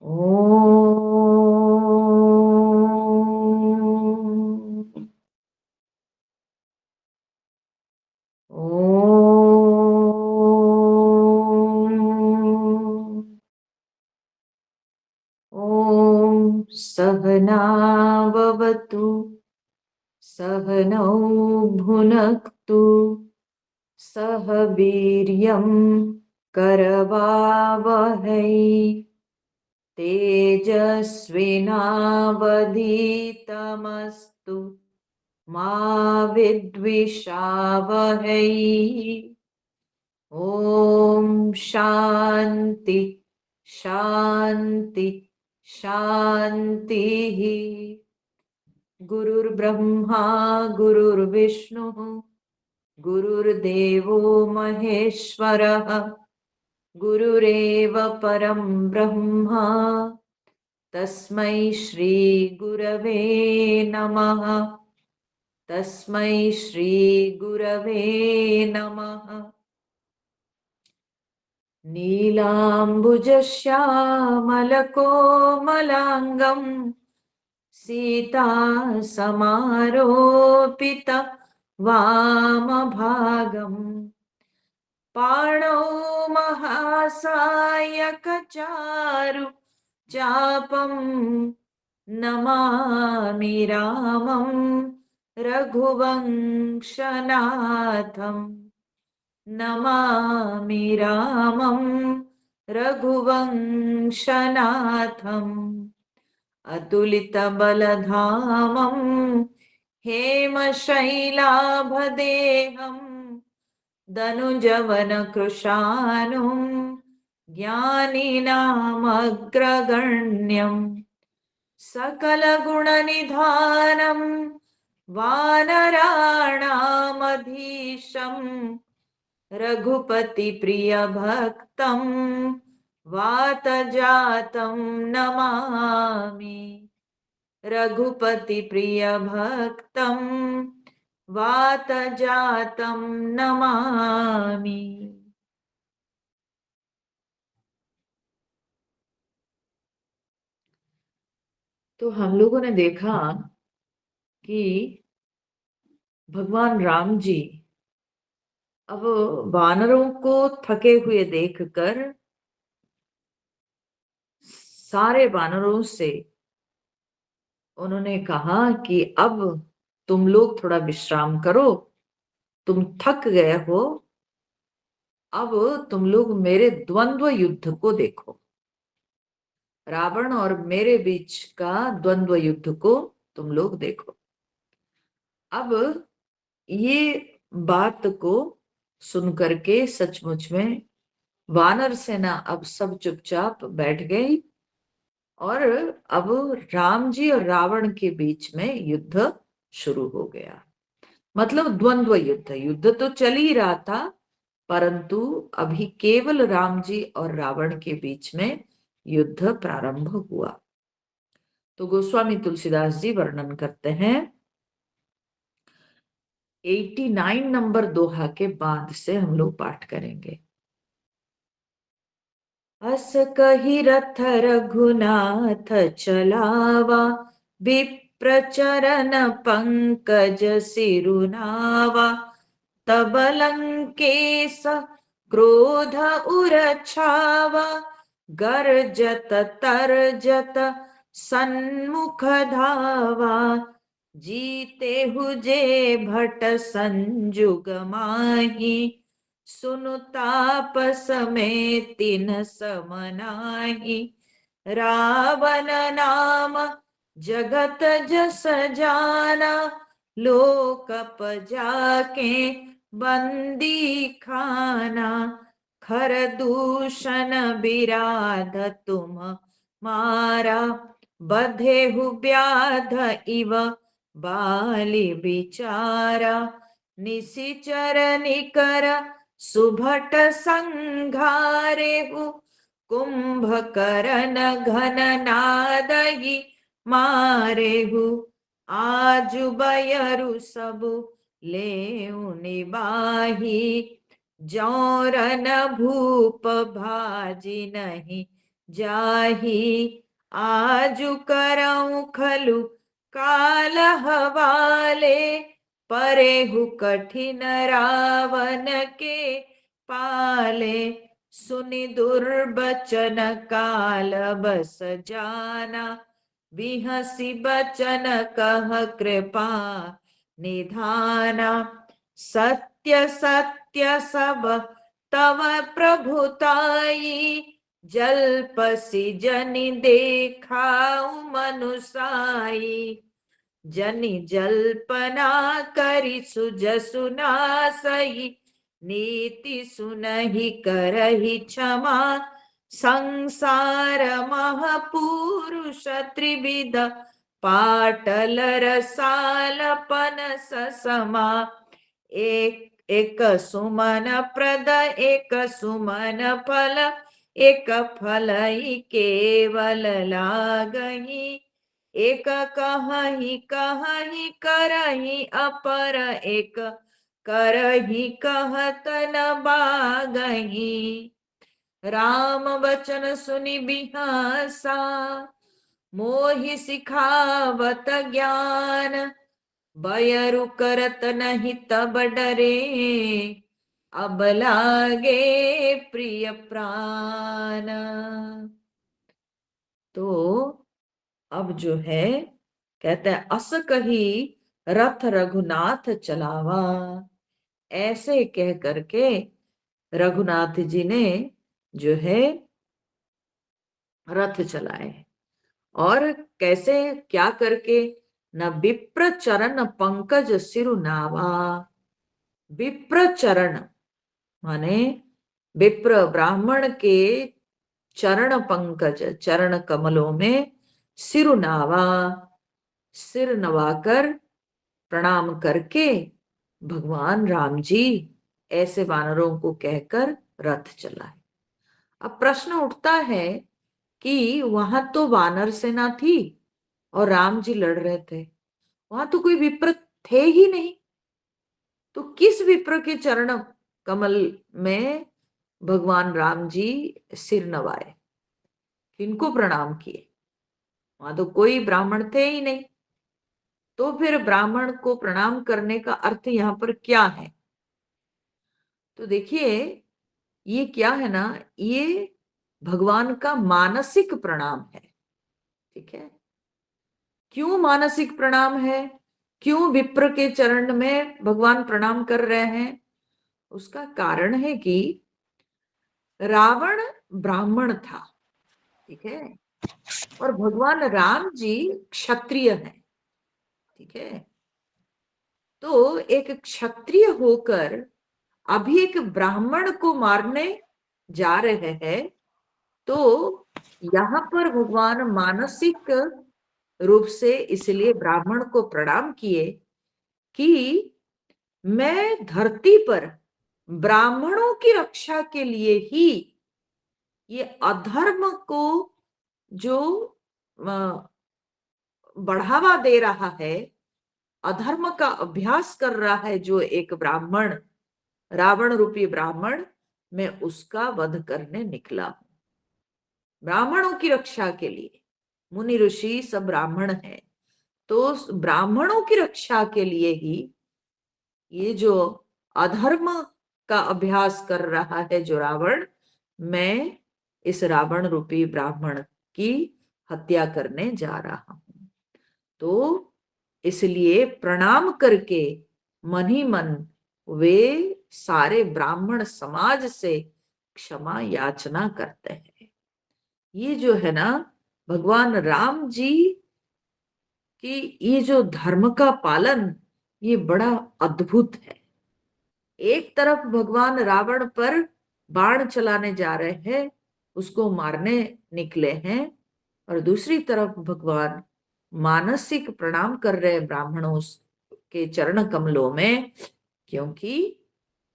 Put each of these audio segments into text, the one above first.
ओम ओम ओम सहना भवतु सहनौ भुनक्तु सह वीर्यं करवावहै तेजस्विनावधीतमस्तु मा विद्विषावहै। ओम शांति शांति शांति। गुरुर्ब्रह्मा गुरुर्विष्णु गुरुर्देवो महेश्वरः गुरुरेव परं ब्रह्म तस्मै श्री गुरवे नमः। तस्मै श्री गुरवे नमः। नीलाम्बुजश्यामलकोमलाङ्गम् सीता समारोपित वामभागम् पाणौ महासायकचारु चापम् नमामि रामं रघुवंशनाथम् नमामि रामं रघुवंशनाथम् अतुलितबलधामं हेमशैलाभदेहं दनुजवनकृशानुं ज्ञानिनामग्रगण्यं सकलगुणनिधानं वानराणामधीशं रघुपतिप्रियभक्तं वातजातं नमामि। रघुपतिप्रियभक्तं वातजातं नमामि। तो हम लोगों ने देखा कि भगवान राम जी अब वानरों को थके हुए देखकर सारे वानरों से उन्होंने कहा कि अब तुम लोग थोड़ा विश्राम करो, तुम थक गए हो, अब तुम लोग मेरे द्वंद्व युद्ध को देखो। रावण और मेरे बीच का द्वंद्व युद्ध को तुम लोग देखो। अब ये बात को सुन करके सचमुच में वानर सेना अब सब चुपचाप बैठ गई और अब राम जी और रावण के बीच में युद्ध शुरू हो गया। मतलब द्वंद्व युद्ध, युद्ध तो चल ही रहा था, परंतु अभी केवल राम जी और रावण के बीच में युद्ध प्रारंभ हुआ। तो गोस्वामी तुलसीदास जी वर्णन करते हैं 89 नंबर दोहा के बाद से हम लोग पाठ करेंगे। अस कही रथ रघुनाथ चलावा विप्र चरण पंकज सिरुनावा तब लंकेश क्रोध उरछावा गर्जत तर्जत सन्मुख धावा जीते हुजे भट संजुग माही सुनु तापस में तिन समनाही रावण नाम जगत जस जाना लोकप जाके बंदी खाना खर दूषण बिराध तुम मारा बधेहु व्याध इव बाली बिचारा निशिचर निकर सुभट संघारेहु कुंभकर्ण घन नादहि मारेहु आजु बयरु सबु लेउ निबाही जौरन भूप भाजी नहीं जाहि आजु करऊं खलु काल हवाले, परेहु कठिन रावण के पाले। सुनि दुर्बचन काल बस जाना, बिहसी बचन कह कृपा निधाना। सत्य सत्य सब तव प्रभुताई, जल्पसि जनि देखाऊ मनुसाई। जनि जल्पना करि सुजसु नासई, नीति सुनहि करहि क्षमा। संसार महपुरुष त्रिविध, पाटल रसालपन ससमा। एक सुमन प्रद एक सुमन फल, एक फलहि केवल लागहि। एक कहहि कहहि करहि अपर, एक करहि कहत न बागहि। राम बचन सुनि बिहसा, मोहि सिखावत ज्ञान। बयरु करत नहीं तब डरे, अब लागे प्रिय प्राण। तो अब जो है कहते हैं, अस कही रथ रघुनाथ चलावा। ऐसे कह करके रघुनाथ जी ने जो है रथ चलाए। और कैसे क्या करके, न विप्र चरण पंकज सिरु नावा। विप्र चरण माने विप्र ब्राह्मण के चरण पंकज, चरण कमलों में सिरु नावा, सिर नवाकर प्रणाम करके भगवान राम जी ऐसे वानरों को कहकर रथ चलाए। अब प्रश्न उठता है कि वहां तो वानर सेना थी और राम जी लड़ रहे थे, वहां तो कोई विप्र थे ही नहीं, तो किस विप्र के चरण कमल में भगवान राम जी सिर नवाए, किनको प्रणाम किए? वहां तो कोई ब्राह्मण थे ही नहीं। तो फिर ब्राह्मण को प्रणाम करने का अर्थ यहां पर क्या है? तो देखिए, ये क्या है ना, ये भगवान का मानसिक प्रणाम है। ठीक है, क्यों मानसिक प्रणाम है, क्यों विप्र के चरण में भगवान प्रणाम कर रहे हैं? उसका कारण है कि रावण ब्राह्मण था, ठीक है, और भगवान राम जी क्षत्रिय हैं। ठीक है, तो एक क्षत्रिय होकर अभी एक ब्राह्मण को मारने जा रहे हैं, तो यहां पर भगवान मानसिक रूप से इसलिए ब्राह्मण को प्रणाम किए कि मैं धरती पर ब्राह्मणों की रक्षा के लिए ही ये अधर्म को जो बढ़ावा दे रहा है, अधर्म का अभ्यास कर रहा है जो एक ब्राह्मण, रावण रूपी ब्राह्मण, मैं उसका वध करने निकला हूं। ब्राह्मणों की रक्षा के लिए, मुनि ऋषि सब ब्राह्मण हैं, तो ब्राह्मणों की रक्षा के लिए ही ये जो अधर्म का अभ्यास कर रहा है जो रावण, मैं इस रावण रूपी ब्राह्मण की हत्या करने जा रहा हूं। तो इसलिए प्रणाम करके मन ही मन वे सारे ब्राह्मण समाज से क्षमा याचना करते हैं। ये जो है ना, भगवान राम जी की ये जो धर्म का पालन, ये बड़ा अद्भुत है। एक तरफ भगवान रावण पर बाण चलाने जा रहे हैं, उसको मारने निकले हैं, और दूसरी तरफ भगवान मानसिक प्रणाम कर रहे हैं ब्राह्मणों के चरण कमलों में, क्योंकि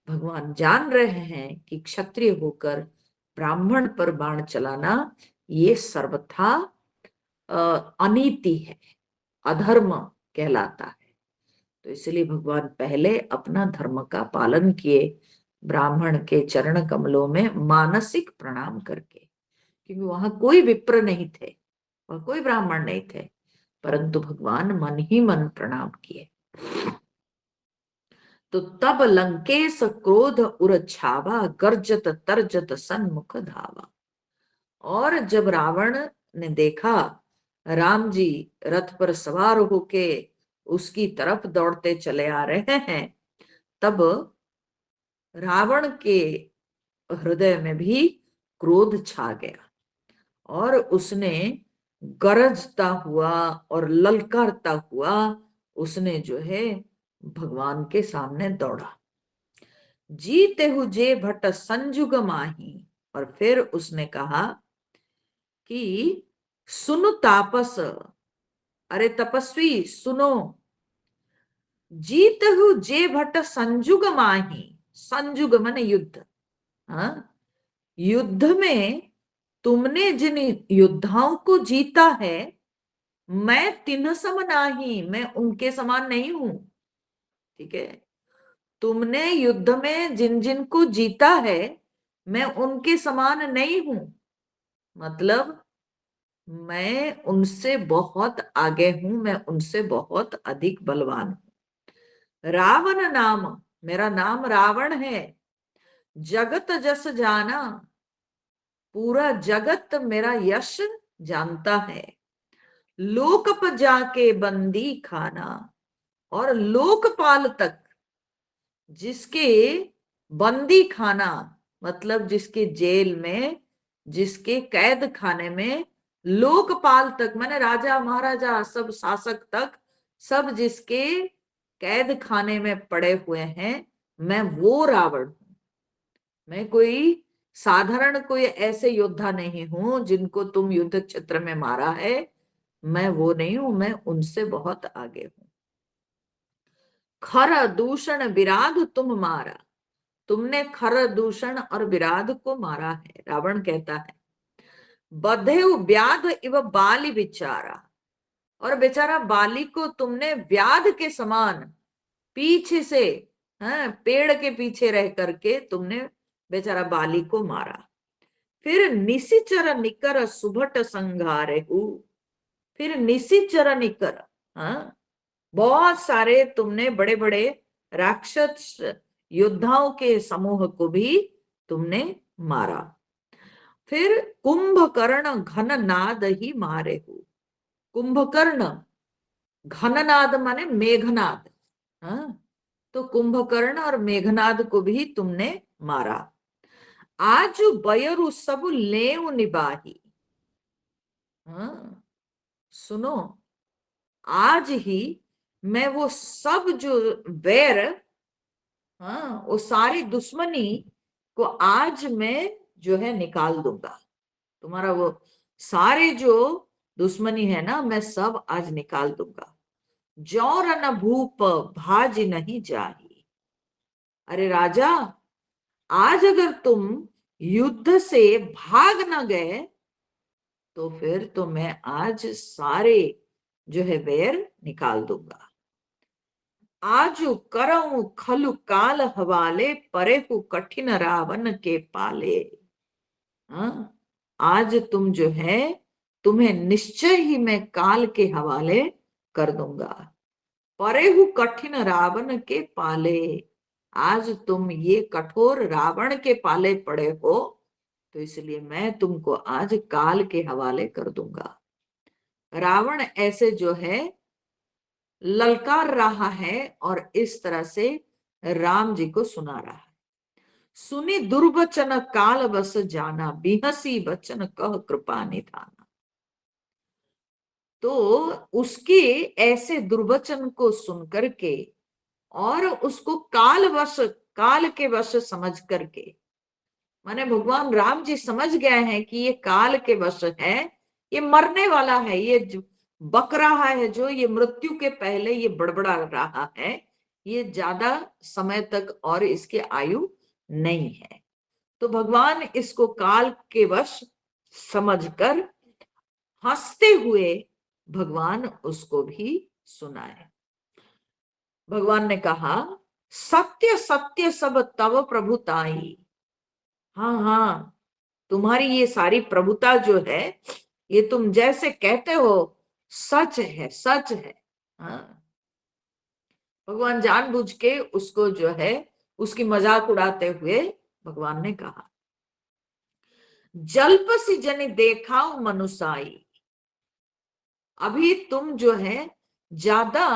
भगवान जान रहे हैं कि क्षत्रिय होकर ब्राह्मण पर बाण चलाना ये सर्वथा अनीति है, अधर्म कहलाता है। तो इसलिए भगवान पहले अपना धर्म का पालन किए, ब्राह्मण के चरण कमलों में मानसिक प्रणाम करके, क्योंकि वहां कोई विप्र नहीं थे और कोई ब्राह्मण नहीं थे, परंतु भगवान मन ही मन प्रणाम किए। तो तब लंकेश क्रोध उर छावा, गर्जत तर्जत सन्मुख धावा। और जब रावण ने देखा राम जी रथ पर सवार होके उसकी तरफ दौड़ते चले आ रहे हैं, तब रावण के हृदय में भी क्रोध छा गया और उसने गरजता हुआ और ललकारता हुआ उसने जो है भगवान के सामने दौड़ा। जीते हुए भट्ट संजुग माही। और फिर उसने कहा कि सुनो तापस, अरे तपस्वी सुनो, जीत हु जे भट्ट संजुग माही। संजुग माने युद्ध। हाँ, युद्ध में तुमने जिन योद्धाओं को जीता है, मैं तिन्ह सम नाही, मैं उनके समान नहीं हूं। ठीक है, तुमने युद्ध में जिन जिन को जीता है, मैं उनके समान नहीं हूं। मतलब मैं उनसे बहुत आगे हूं, मैं उनसे बहुत अधिक बलवान हूं। रावण नाम, मेरा नाम रावण है। जगत जस जाना, पूरा जगत मेरा यश जानता है। लोकप जाके बंदी खाना, और लोकपाल तक, जिसके बंदी खाना मतलब जिसके जेल में, जिसके कैद खाने में, लोकपाल तक माने राजा महाराजा सब शासक तक, सब जिसके कैद खाने में पड़े हुए हैं, मैं वो रावण हूं। मैं कोई साधारण कोई ऐसे योद्धा नहीं हूं जिनको तुम युद्ध क्षेत्र में मारा है, मैं वो नहीं हूं, मैं उनसे बहुत आगे हूं। खर दूषण विराध तुम मारा, तुमने खर दूषण और विराध को मारा है। रावण कहता है बधेउ व्याध इव बाली बिचारा, और बेचारा बाली को तुमने व्याध के समान पीछे से, पेड़ के पीछे रह करके तुमने बेचारा बाली को मारा। फिर निशिचर निकर सुभट संघारे हु, फिर निशिचर निकर, हाँ, बहुत सारे तुमने बड़े बड़े राक्षस योद्धाओं के समूह को भी तुमने मारा। फिर कुंभकर्ण घन नाद ही मारे हो। कुंभकर्ण, घननाद माने मेघनाद, हाँ, तो कुंभकर्ण और मेघनाद को भी तुमने मारा। आज बयरु सब लेव निबाही, हाँ, सुनो, आज ही मैं वो सब जो बैर, हाँ, वो सारी दुश्मनी को आज मैं जो है निकाल दूंगा। तुम्हारा वो सारे जो दुश्मनी है ना, मैं सब आज निकाल दूंगा। जौर न भूप भाज नहीं जाही। अरे राजा, आज अगर तुम युद्ध से भाग न गए, तो फिर तो मैं आज सारे जो है बैर निकाल दूंगा। आजु करऊं खलु काल हवाले, परेहु कठिन रावण के पाले। हाँ, आज तुम जो है, तुम्हें निश्चय ही मैं काल के हवाले कर दूंगा। परेहु कठिन रावण के पाले, आज तुम ये कठोर रावण के पाले पड़े हो, तो इसलिए मैं तुमको आज काल के हवाले कर दूंगा। रावण ऐसे जो है ललकार रहा है और इस तरह से राम जी को सुना रहा है। सुनी दुर्वचन काल बस जाना, बिहसी बचन कह कृपा निधाना। तो उसके ऐसे दुर्वचन को सुन करके और उसको काल के वश समझ करके, माने भगवान राम जी समझ गए हैं कि ये काल के वश है, ये मरने वाला है, ये बक रहा है, जो ये मृत्यु के पहले ये बड़बड़ा रहा है, ये ज्यादा समय तक और इसकी आयु नहीं है। तो भगवान इसको काल के वश समझकर हंसते हुए भगवान उसको भी सुनाए। भगवान ने कहा सत्य सत्य सब तव प्रभुताई। हाँ हाँ, तुम्हारी ये सारी प्रभुता जो है, ये तुम जैसे कहते हो सच है, सच है। हाँ, भगवान जानबूझ के उसको जो है उसकी मजाक उड़ाते हुए भगवान ने कहा, जल्पसी जनि देखाओ मनुसाई। अभी तुम जो है ज्यादा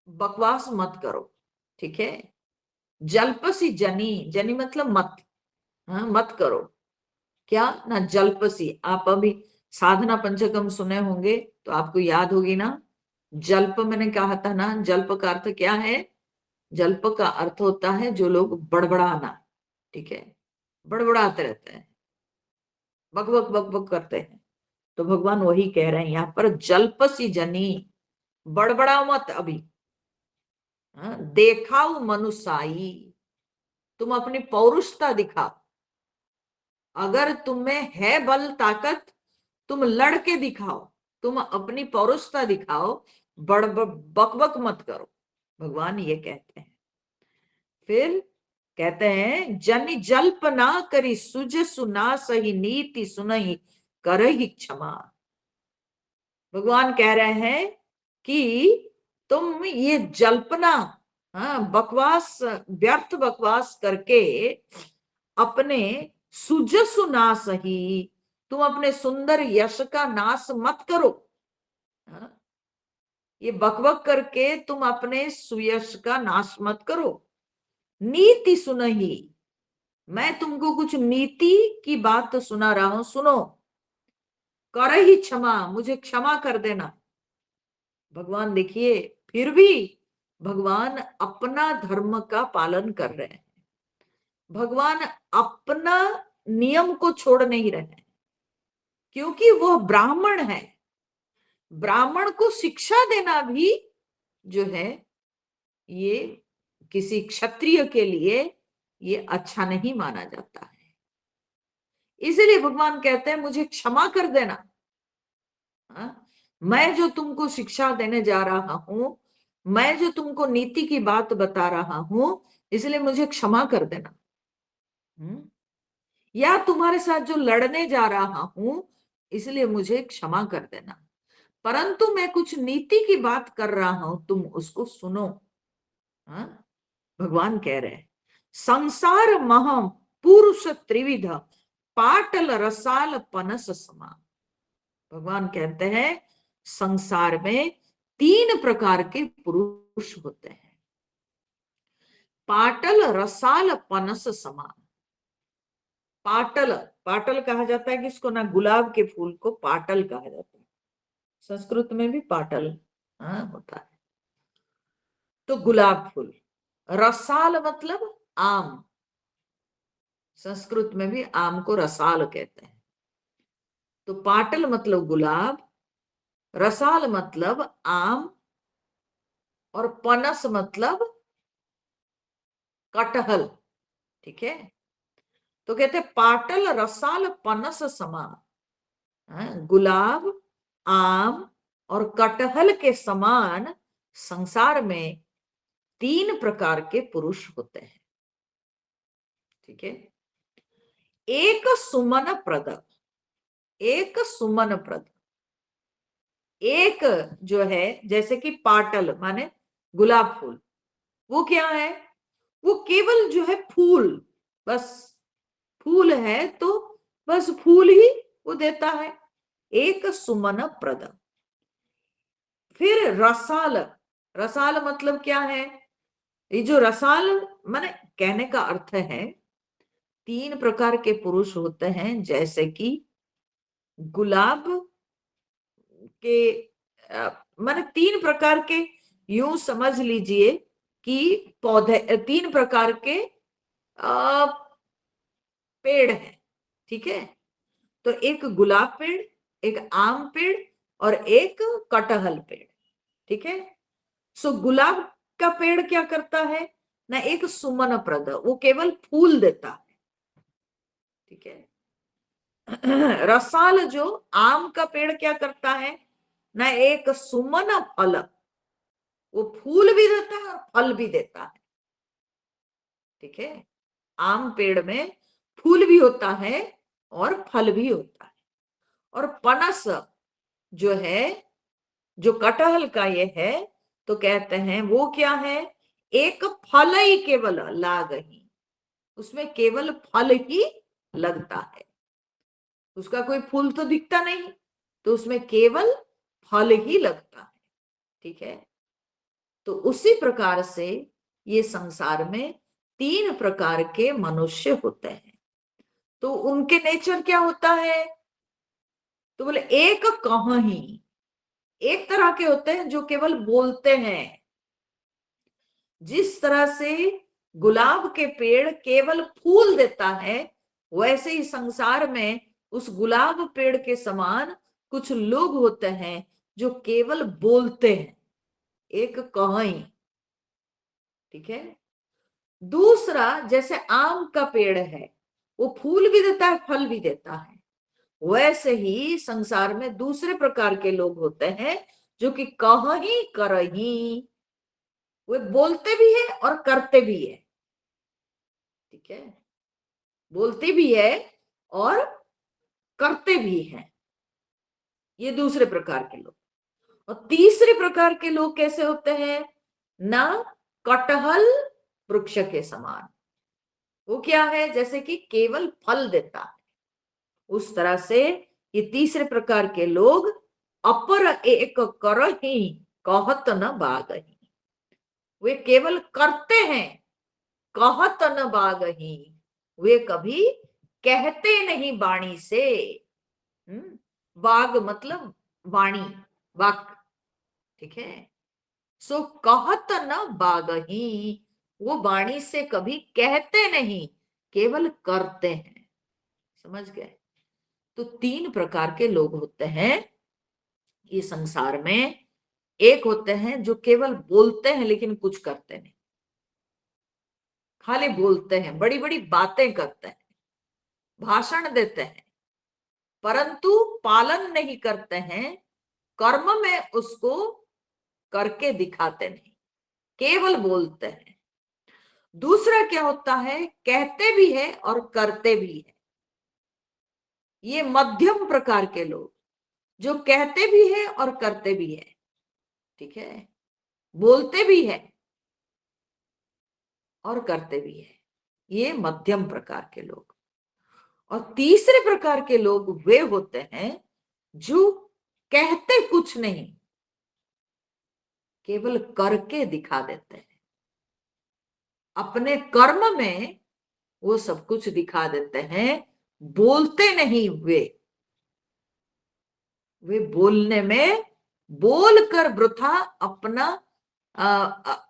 बकवास मत करो, ठीक है। जल्पसी जनी, जनी मतलब मत, हाँ, मत करो। क्या ना, जल्पसी। आप अभी साधना पंचकम सुने होंगे तो आपको याद होगी ना, जल्प मैंने कहा था ना, जल्प का अर्थ क्या है? जल्प का अर्थ होता है जो लोग बड़बड़ाना, ठीक है, बड़बड़ाते रहते हैं, बक बक बक बक करते हैं। तो भगवान वही कह रहे हैं यहाँ पर, जल्पसी जनी, बड़बड़ाओ मत अभी। हाँ, देखाओ मनुसाई, तुम अपनी पौरुषता दिखाओ। अगर तुम्हें है बल ताकत, तुम लड़के दिखाओ, तुम अपनी पौरुषता दिखाओ, बक बक मत करो, भगवान ये कहते हैं। फिर कहते हैं, जनि जल्प ना करी सुज सुना सही नीति सुनही करही क्षमा। भगवान कह रहे हैं कि तुम ये जल्पना, हाँ, बकवास, व्यर्थ बकवास करके अपने सुजसु नाश ही, तुम अपने सुंदर यश का नाश मत करो। हाँ, ये बकबक करके तुम अपने सुयश का नाश मत करो। नीति सुनही, मैं तुमको कुछ नीति की बात सुना रहा हूं, सुनो। कर ही क्षमा, मुझे क्षमा कर देना। भगवान देखिए, फिर भी भगवान अपना धर्म का पालन कर रहे हैं, भगवान अपना नियम को छोड़ नहीं रहे हैं, क्योंकि वह ब्राह्मण है। ब्राह्मण को शिक्षा देना भी जो है, ये किसी क्षत्रिय के लिए ये अच्छा नहीं माना जाता है। इसीलिए भगवान कहते हैं, मुझे क्षमा कर देना। हाँ? मैं जो तुमको शिक्षा देने जा रहा हूं, मैं जो तुमको नीति की बात बता रहा हूं, इसलिए मुझे क्षमा कर देना। या तुम्हारे साथ जो लड़ने जा रहा हूं, इसलिए मुझे क्षमा कर देना। परंतु मैं कुछ नीति की बात कर रहा हूं, तुम उसको सुनो। हाँ? भगवान कह रहे हैं, संसार मह पुरुष त्रिविध पाटल रसाल पनस समा। भगवान कहते हैं, संसार में 3 प्रकार के पुरुष होते हैं, पाटल रसाल पनस समान। पाटल, पाटल कहा जाता है किसको ना, गुलाब के फूल को पाटल कहा जाता है, संस्कृत में भी पाटल, हाँ, होता है। तो गुलाब फूल, रसाल मतलब आम, संस्कृत में भी आम को रसाल कहते हैं। तो पाटल मतलब गुलाब, रसाल मतलब आम, और पनस मतलब कटहल, ठीक है। तो कहते पाटल रसाल पनस समान, गुलाब, आम और कटहल के समान संसार में 3 प्रकार के पुरुष होते हैं, ठीक है। एक सुमन प्रद, एक सुमन प्रद, एक जो है जैसे कि पाटल माने गुलाब फूल, वो क्या है? वो केवल जो है फूल, बस फूल है तो बस फूल ही वो देता है, एक सुमन प्रद। फिर रसाल, रसाल मतलब क्या है? ये जो रसाल माने, कहने का अर्थ है 3 प्रकार के पुरुष होते हैं, जैसे कि गुलाब के माने 3 प्रकार के, यूं समझ लीजिए कि पौधे 3 प्रकार के पेड़ हैं, ठीक है। तो एक गुलाब पेड़, एक आम पेड़ और एक कटहल पेड़, ठीक है। सो गुलाब का पेड़ क्या करता है ना, एक सुमन प्रद, वो केवल फूल देता है, ठीक है। रसाल जो आम का पेड़ क्या करता है ना, एक सुमन फल, वो फूल भी देता है और फल भी देता है, ठीक है। आम पेड़ में फूल भी होता है और फल भी होता है। और पनस जो है, जो कटहल का ये है, तो कहते हैं वो क्या है, एक फल ही केवल लागही, उसमें केवल फल ही लगता है, उसका कोई फूल तो दिखता नहीं, तो उसमें केवल फल ही लगता है। ठीक है, तो उसी प्रकार से ये संसार में तीन प्रकार के मनुष्य होते हैं। तो उनके नेचर क्या होता है, तो बोले एक कहीं, एक तरह के होते हैं जो केवल बोलते हैं। जिस तरह से गुलाब के पेड़ केवल फूल देता है, वैसे ही संसार में उस गुलाब पेड़ के समान कुछ लोग होते हैं जो केवल बोलते हैं, एक कहीं। ठीक है, दूसरा जैसे आम का पेड़ है, वो फूल भी देता है फल भी देता है, वैसे ही संसार में दूसरे प्रकार के लोग होते हैं जो कि कहीं करही, वे बोलते भी है और करते भी है। ठीक है, बोलते भी है और करते भी है, ये दूसरे प्रकार के लोग। और तीसरे प्रकार के लोग कैसे होते हैं, ना कटहल वृक्ष के समान, वो क्या है, जैसे कि केवल फल देता है, उस तरह से ये तीसरे प्रकार के लोग अपर एक करही कहत न बागही, वे केवल करते हैं, कहत न बागही, वे कभी कहते नहीं वाणी से। बाग मतलब वाणी, वाक। ठीक है, सो कहत न बागही, वो वाणी से कभी कहते नहीं, केवल करते हैं। समझ गए, तो तीन प्रकार के लोग होते हैं ये संसार में। एक होते हैं जो केवल बोलते हैं लेकिन कुछ करते नहीं, खाली बोलते हैं, बड़ी बड़ी बातें करते हैं, भाषण देते हैं, परंतु पालन नहीं करते हैं, कर्म में उसको करके दिखाते नहीं, केवल बोलते हैं। दूसरा क्या होता है, कहते भी है और करते भी है, ये मध्यम प्रकार के लोग जो कहते भी है और करते भी है। ठीक है, बोलते भी है और करते भी है, ये मध्यम प्रकार के लोग। और तीसरे प्रकार के लोग वे होते हैं जो कहते कुछ नहीं, केवल करके दिखा देते हैं, अपने कर्म में वो सब कुछ दिखा देते हैं, बोलते नहीं। वे बोलने में, बोलकर वृथा अपना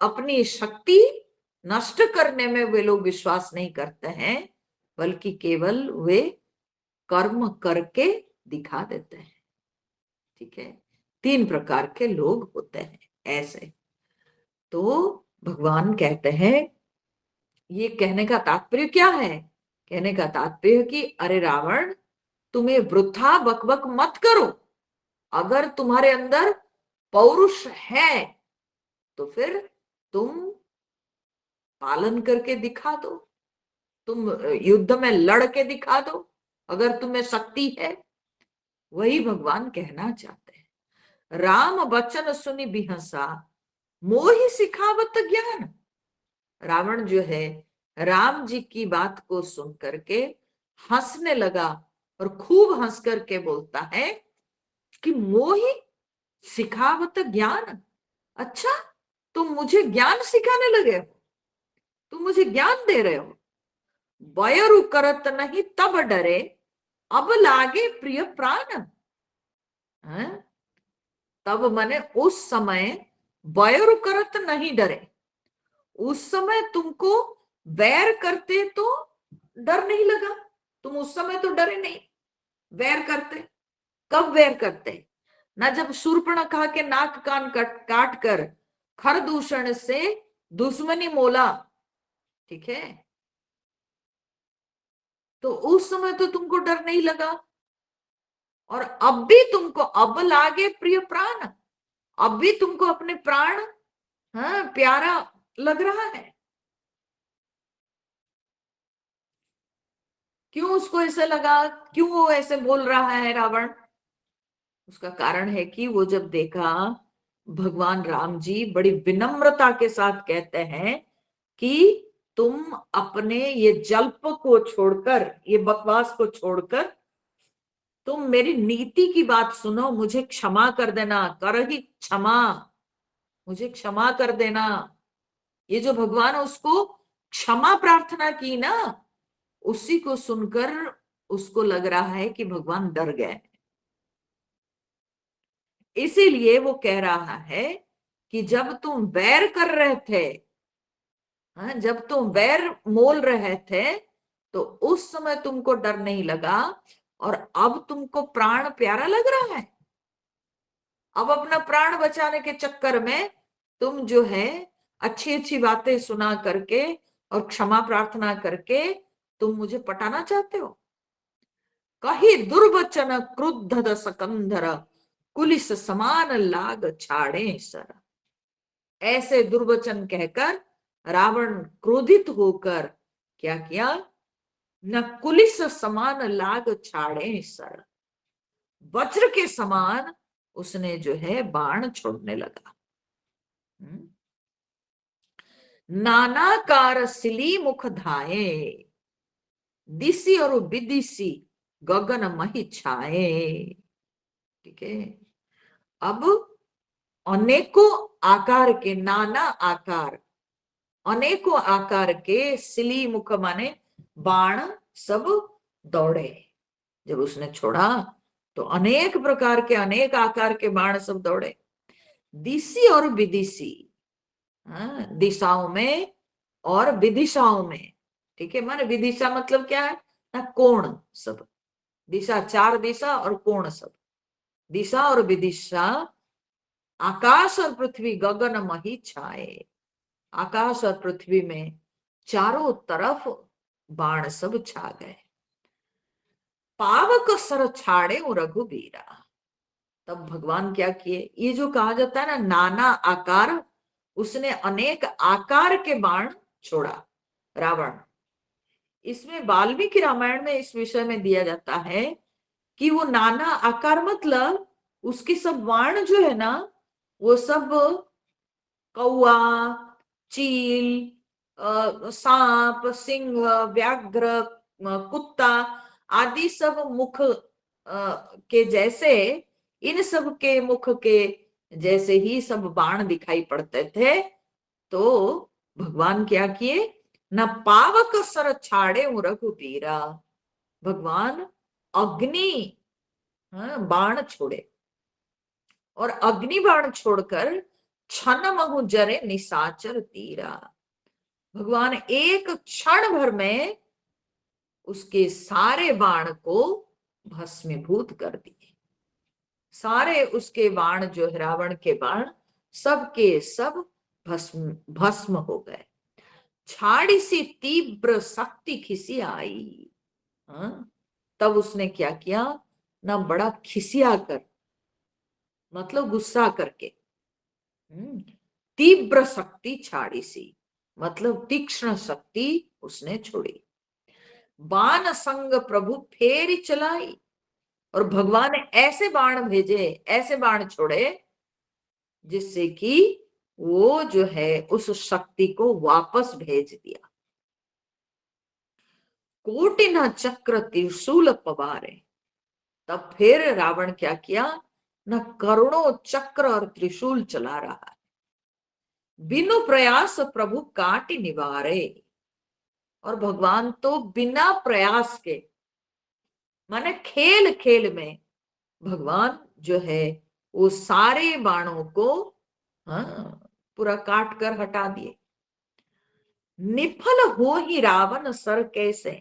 अपनी शक्ति नष्ट करने में वे लोग विश्वास नहीं करते हैं, बल्कि केवल वे कर्म करके दिखा देते हैं। ठीक है, तीन प्रकार के लोग होते हैं ऐसे। तो भगवान कहते हैं, ये कहने का तात्पर्य क्या है, कहने का तात्पर्य कि अरे रावण, तुम्हें वृथा बकबक मत करो, अगर तुम्हारे अंदर पौरुष है तो फिर तुम पालन करके दिखा दो, तुम युद्ध में लड़ के दिखा दो, अगर तुम्हें शक्ति है। वही भगवान कहना चाहते हैं, राम वचन सुनी बिहसा, मोहि सिखावत ज्ञान। रावण जो है राम जी की बात को सुन करके हंसने लगा, और खूब हंस करके बोलता है कि मोहि सिखावत ज्ञान, अच्छा तुम मुझे ज्ञान सिखाने लगे हो, तुम मुझे ज्ञान दे रहे हो। बयरु करत नहीं तब डरे, अब लागे प्रिय प्राण। हैं? तब माने उस समय बयरु करत नहीं डरे, उस समय तुमको वैर करते तो डर नहीं लगा, तुम उस समय तो डरे नहीं, वैर करते। कब वैर करते, ना जब शूर्पणखा के नाक कान काट कर खरदूषण से दुश्मनी मोला। ठीक है, तो उस समय तो तुमको डर नहीं लगा, और अब भी तुमको, अब लागे प्रिय प्राण, अब भी तुमको अपने प्राण, हाँ, प्यारा लग रहा है। क्यों उसको ऐसे लगा, क्यों वो ऐसे बोल रहा है रावण? उसका कारण है कि वो जब देखा भगवान राम जी बड़ी विनम्रता के साथ कहते हैं कि तुम अपने ये जल्प को छोड़कर, ये बकवास को छोड़कर तुम मेरी नीति की बात सुनो, मुझे क्षमा कर देना, कर ही क्षमा, मुझे क्षमा कर देना। ये जो भगवान उसको क्षमा प्रार्थना की ना, उसी को सुनकर उसको लग रहा है कि भगवान डर गए। इसीलिए वो कह रहा है कि जब तुम वैर कर रहे थे, हाँ, जब तुम वैर मोल रहे थे तो उस समय तुमको डर नहीं लगा, और अब तुमको प्राण प्यारा लग रहा है। अब अपना प्राण बचाने के चक्कर में तुम जो है अच्छी अच्छी बातें सुना करके और क्षमा प्रार्थना करके तुम मुझे पटाना चाहते हो। कही दुर्वचन क्रुद्ध सकंधर, कुलिस समान लाग छाड़े सर। ऐसे दुर्वचन कहकर रावण क्रोधित होकर क्या किया, न कुलिस समान लाग छाड़े सर, वज्र के समान उसने जो है बाण छोड़ने लगा। नानाकार सिली मुख धाये, दिसी और विदिसी गगन मही छाए। ठीक है, अब अनेकों आकार के, नाना आकार, अनेकों आकार के सिली मुख माने बाण सब दौड़े। जब उसने छोड़ा तो अनेक प्रकार के, अनेक आकार के बाण सब दौड़े। दिशी और विदिशी, दिशाओं में और विदिशाओं में। ठीक है, माने विदिशा मतलब क्या है ना, कोण सब, दिशा चार दिशा और कोण सब, दिशा और विदिशा, आकाश और पृथ्वी गगन मही छाए, आकाश और पृथ्वी में चारों तरफ बाण सब छा गए। पावक सर छाड़े रघुबीरा, तब भगवान क्या किए, ये जो कहा जाता है ना नाना आकार, उसने अनेक आकार के बाण छोड़ा रावण। इसमें वाल्मीकि रामायण में इस विषय में दिया जाता है कि वो नाना आकार मतलब उसके सब बाण जो है ना, वो सब कौआ, चील, सांप, सिंह, व्याघ्र, कुत्ता आदि सब मुख के जैसे, इन सब के मुख के जैसे ही सब बाण दिखाई पड़ते थे। तो भगवान क्या किए, न पावक सर छाड़े रघुबीरा, भगवान अग्नि बाण छोड़े, और अग्नि बाण छोड़कर छन महु जरे निशाचर तीरा, भगवान एक क्षण भर में उसके सारे बाण को भस्मीभूत कर दिए। सारे उसके बाण जो है, रावण के बाण सब के सब भस्म भस्म हो गए। छाड़ी सी तीव्र शक्ति खिसी आई, तब उसने क्या किया ना, बड़ा खिसिया कर, मतलब गुस्सा करके, तीव्र शक्ति छाड़ी सी मतलब तीक्ष्ण शक्ति उसने छोड़ी। बाण संग प्रभु फेरी चलाई, और भगवान ने ऐसे बाण भेजे, ऐसे बाण छोड़े जिससे कि वो जो है उस शक्ति को वापस भेज दिया। कोटिन चक्र त्रिशूल पवारे, तब फिर रावण क्या किया न, करोड़ों चक्र और त्रिशूल चला रहा है। बिनु प्रयास प्रभु काटि निवारे, और भगवान तो बिना प्रयास के, माने खेल खेल में भगवान जो है वो सारे बाणों को पूरा काट कर हटा दिए। निफल हो ही रावण सर कैसे,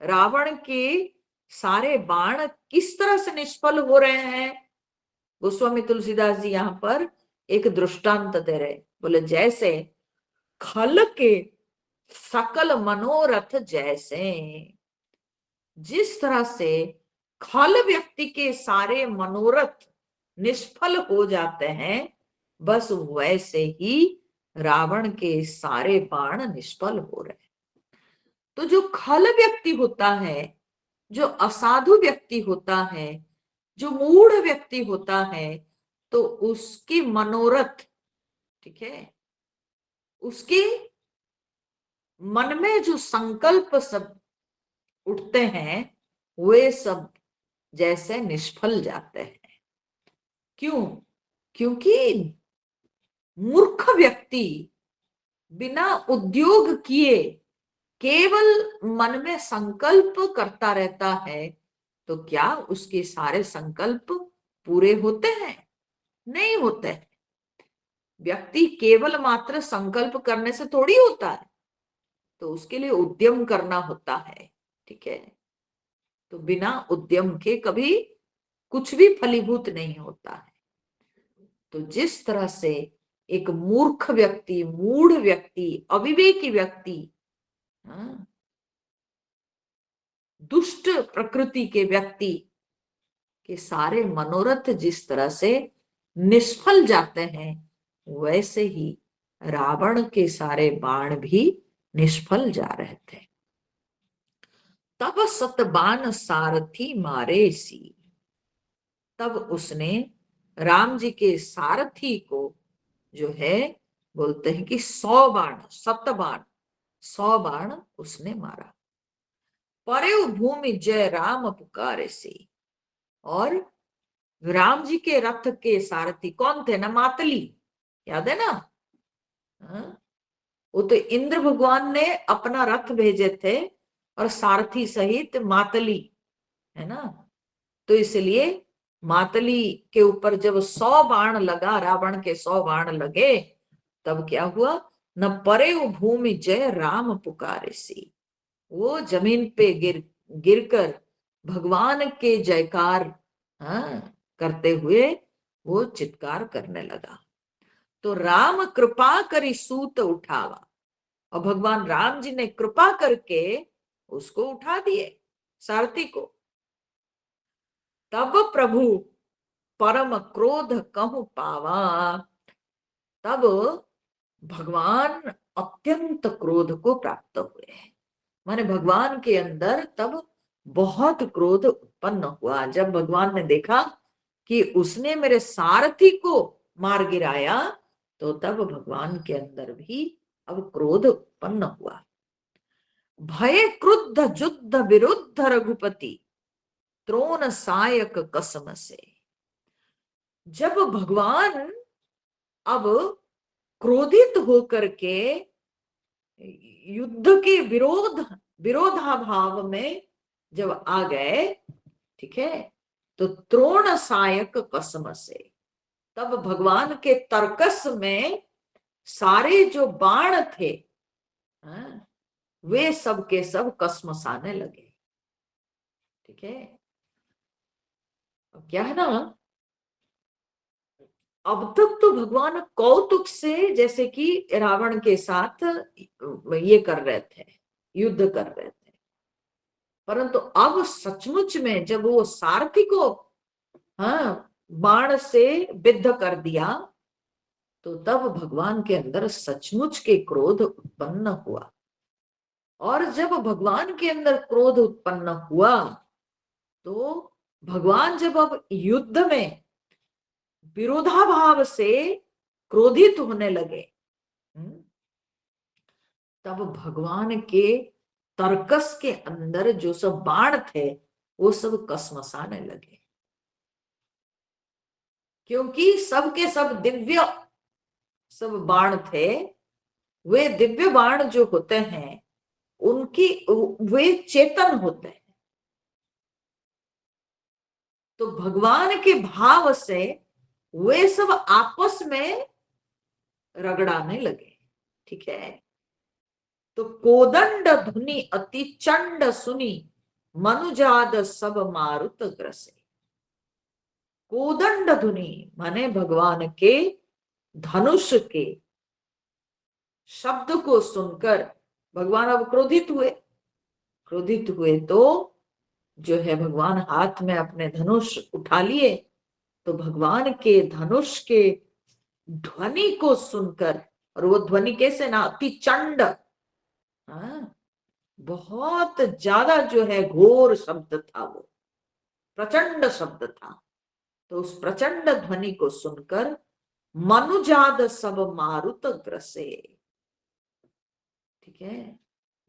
रावण के सारे बाण किस तरह से निष्फल हो रहे हैं। गोस्वामी तुलसीदास जी यहाँ पर एक दृष्टांत दे रहे, बोले जैसे खल के सकल मनोरथ जैसे, जिस तरह से खल व्यक्ति के सारे मनोरथ निष्फल हो जाते हैं, बस वैसे ही रावण के सारे बाण निष्फल हो रहे। तो जो खल व्यक्ति होता है, जो असाधु व्यक्ति होता है, जो मूढ़ व्यक्ति होता है, तो उसकी मनोरथ, ठीक है, उसके मन में जो संकल्प सब उठते हैं वे सब जैसे निष्फल जाते हैं। क्यों? क्योंकि मूर्ख व्यक्ति बिना उद्योग किए केवल मन में संकल्प करता रहता है, तो क्या उसके सारे संकल्प पूरे होते हैं? नहीं होते। व्यक्ति केवल मात्र संकल्प करने से थोड़ी होता है, तो उसके लिए उद्यम करना होता है, ठीक है। तो बिना उद्यम के कभी कुछ भी फलीभूत नहीं होता है। तो जिस तरह से एक मूर्ख व्यक्ति, मूढ़ व्यक्ति, अविवेकी व्यक्ति, हाँ, दुष्ट प्रकृति के व्यक्ति के सारे मनोरथ जिस तरह से निष्फल जाते हैं, वैसे ही रावण के सारे बाण भी निष्फल जा रहे थे। तब सतबान सारथी मारे सी, तब उसने राम जी के सारथी को जो है बोलते हैं कि 100 बाण, सतबाण, 100 बाण उसने मारा। परे भूमि जय राम पुकारे से, और राम जी के रथ के सारथी कौन थे ना? मातली, याद है ना? हाँ? वो तो इंद्र भगवान ने अपना रथ भेजे थे और सारथी सहित मातली, है ना? तो इसलिए मातली के ऊपर जब 100 बाण लगा, रावण के 100 बाण लगे, तब क्या हुआ? न परे भूमि जय राम पुकारे सी, वो जमीन पे गिरकर भगवान के जयकार, हाँ, करते हुए वो चित्कार करने लगा। तो राम कृपा करी सूत उठावा, और भगवान राम जी ने कृपा करके उसको उठा दिए, सारथी को। तब प्रभु परम क्रोध कहूं पावा, तब भगवान अत्यंत क्रोध को प्राप्त हुए। माने भगवान के अंदर तब बहुत क्रोध उत्पन्न हुआ, जब भगवान ने देखा कि उसने मेरे सारथी को मार गिराया, तो तब भगवान के अंदर भी अब क्रोध उत्पन्न हुआ। भय क्रुद्ध युद्ध विरुद्ध रघुपति, त्रोण सायक कसम से। जब भगवान अब क्रोधित होकर के युद्ध के विरोधाभाव में जब आ गए, ठीक है, तो त्रोण सायक कसम से, तब भगवान के तर्कस में सारे जो बाण थे, हाँ, वे सब के सब कसमसाने लगे, ठीक है। अब क्या है ना, अब तक तो भगवान कौतुक से जैसे कि रावण के साथ ये कर रहे थे, युद्ध कर रहे थे, परंतु अब सचमुच में जब वो सारथी को, हाँ, बाण से विद्ध कर दिया, तो तब भगवान के अंदर सचमुच के क्रोध उत्पन्न हुआ। और जब भगवान के अंदर क्रोध उत्पन्न हुआ, तो भगवान जब अब युद्ध में विरोधाभाव से क्रोधित होने लगे, तब भगवान के तर्कस के अंदर जो सब बाण थे वो सब कसमसाने लगे, क्योंकि सबके सब दिव्य सब बाण थे। वे दिव्य बाण जो होते हैं उनकी, वे चेतन होते हैं, तो भगवान के भाव से वे सब आपस में रगड़ाने लगे, ठीक है। तो कोदंड धुनि अति चंड सुनी, मनुजाद सब मारुत ग्रसे। कोदंड धुनि माने भगवान के धनुष के शब्द को सुनकर भगवान अब क्रोधित हुए। क्रोधित हुए तो जो है भगवान हाथ में अपने धनुष उठा लिए, तो भगवान के धनुष के ध्वनि को सुनकर, और वो ध्वनि कैसे ना, अति चंड, हाँ, बहुत ज्यादा जो है घोर शब्द था, वो प्रचंड शब्द था। तो उस प्रचंड ध्वनि को सुनकर मनुजाद सब मारुत ग्रसे। ठीक है,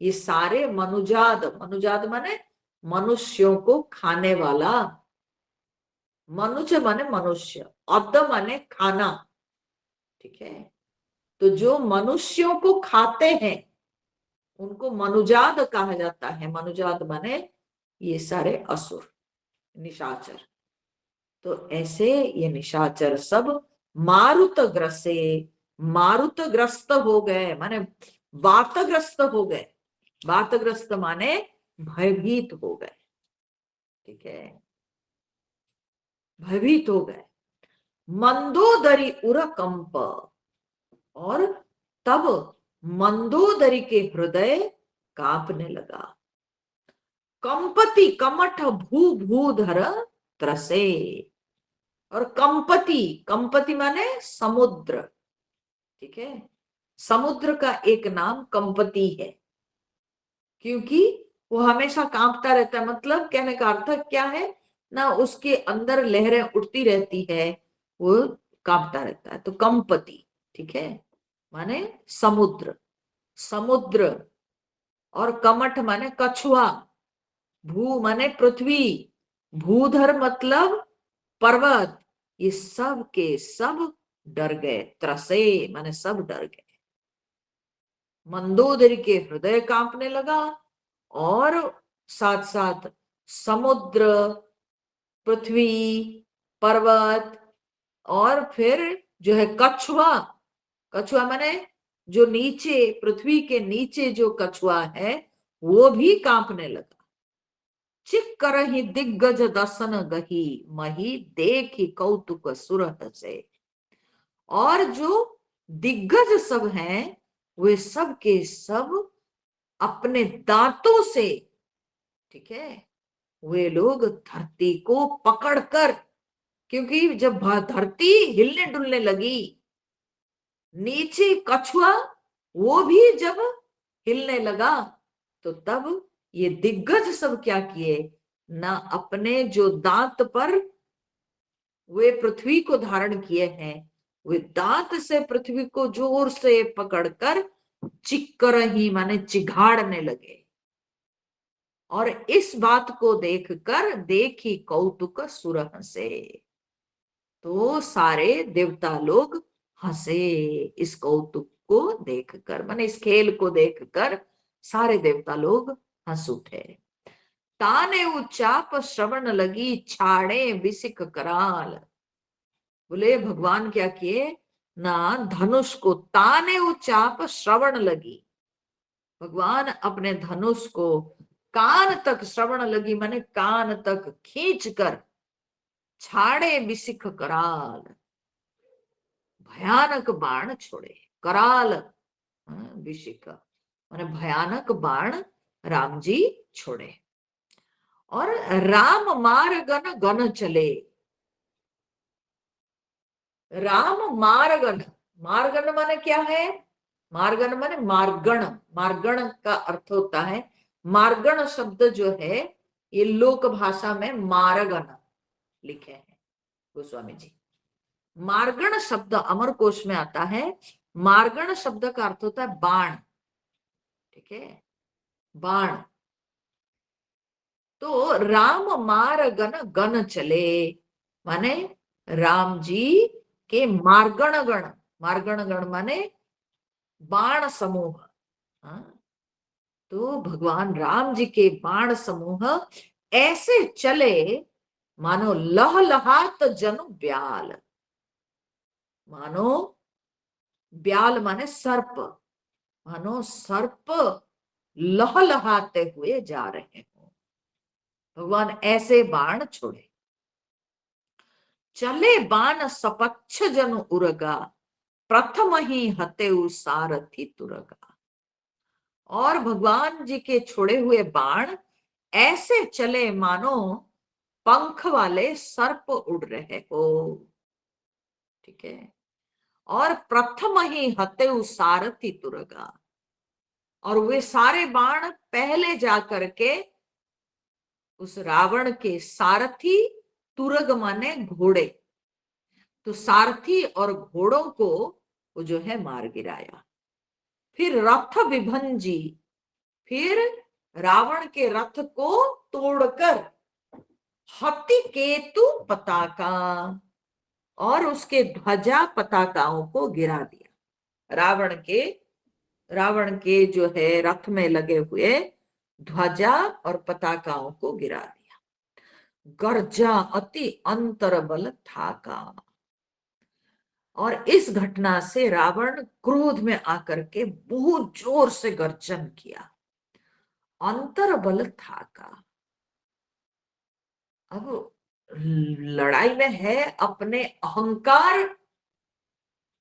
ये सारे मनुजाद, मनुजाद माने मनुष्यों को खाने वाला, मनुष्य माने मनुष्य, अद माने खाना। ठीक है, तो जो मनुष्यों को खाते हैं उनको मनुजाद कहा जाता है। मनुजाद माने ये सारे असुर, निशाचर। तो ऐसे ये निशाचर सब मारुत ग्रसे, मारुत ग्रस्त हो गए माने वातग्रस्त हो गए। वातग्रस्त माने भयभीत हो गए। ठीक है, भयभीत हो गए। मंदोदरी उर कंप, और तब मंदोदरी के हृदय कांपने लगा। कंपति कमठ भू भूधर त्रसे, और कंपति, कंपति माने समुद्र। ठीक है, समुद्र का एक नाम कंपति है, क्योंकि वो हमेशा कांपता रहता है। मतलब कहने का अर्थ क्या है ना, उसके अंदर लहरें उठती रहती है, वो कांपता रहता है, तो कंपति। ठीक है, माने समुद्र, समुद्र। और कमठ माने कछुआ, भू माने पृथ्वी, भूधर मतलब पर्वत। ये सब के सब डर गए, त्रसे माने सब डर गए। मंदोदरी के हृदय कांपने लगा, और साथ साथ समुद्र, पृथ्वी, पर्वत, और फिर जो है कछुआ। कछुआ माने जो नीचे, पृथ्वी के नीचे जो कछुआ है वो भी कांपने लगा। चिक करही दिग्गज दसन गही, मही देखी कौतुक सुरत से। और जो दिग्गज सब हैं वे सब के सब अपने दांतों से, ठीक है, वे लोग धरती को पकड़कर, क्योंकि जब धरती हिलने डुलने लगी, नीचे कछुआ वो भी जब हिलने लगा, तो तब ये दिग्गज सब क्या किए ना, अपने जो दांत पर वे पृथ्वी को धारण किए हैं, वे दांत से पृथ्वी को जोर से पकड़कर चिक्कर ही माने चिघाड़ने लगे। और इस बात को देखकर देखी कौतुक सुर हंसे, तो सारे देवता लोग हंसे इस कौतुक को देखकर, माने इस खेल को देखकर सारे देवता लोग हंस उठे। ताने उचाप श्रवण लगी छाड़े बिसिक कराल। बोले भगवान क्या किए ना, धनुष को ताने उचाप श्रवण लगी, भगवान अपने धनुष को कान तक, श्रवण लगी माने कान तक खींच कर, छाड़े बिसिक कराल, भयानक बाण छोड़े। कराल बिसिक माने भयानक बाण राम जी छोड़े। और राम मारगन गन चले, राम मारगन, मारगन माने क्या है, मारगन माने मार्गण, मार्गण का अर्थ होता है, मार्गण शब्द जो है ये लोक भाषा में मारगन लिखे हैं गोस्वामी जी। मार्गण शब्द अमरकोश में आता है। मार्गण शब्द का अर्थ होता है बाण। ठीक है, बाण। तो राम मारगन गन चले माने राम जी के मार्गण गण, मार्गण गण माने बाण समूह। हाँ? तो भगवान राम जी के बाण समूह ऐसे चले मानो लहलहात जनु ब्याल, मानो ब्याल माने सर्प, मानो सर्प लहलहाते हुए जा रहे हो। भगवान ऐसे बाण छोड़े। चले बाण सपच्छ जनु उरगा, प्रथम ही हतेउ सारथी तुरगा। और भगवान जी के छोड़े हुए बाण ऐसे चले मानो पंख वाले सर्प उड़ रहे हो। ठीक है, और प्रथम ही हतेउ सारथी तुरगा, और वे सारे बाण पहले जा करके उस रावण के सारथी, तुरग माने घोड़े, तो सारथी और घोड़ों को वो जो है मार गिराया। फिर रथ विभंजी, फिर रावण के रथ को तोड़कर हति केतु पताका, और उसके ध्वजा पताकाओं को गिरा दिया। रावण के जो है रथ में लगे हुए ध्वजा और पताकाओं को गिरा दिया। गर्जा अति अंतर बल था का, और इस घटना से रावण क्रोध में आकर के बहुत जोर से गर्जन किया। अंतर बल था का, अब लड़ाई में है, अपने अहंकार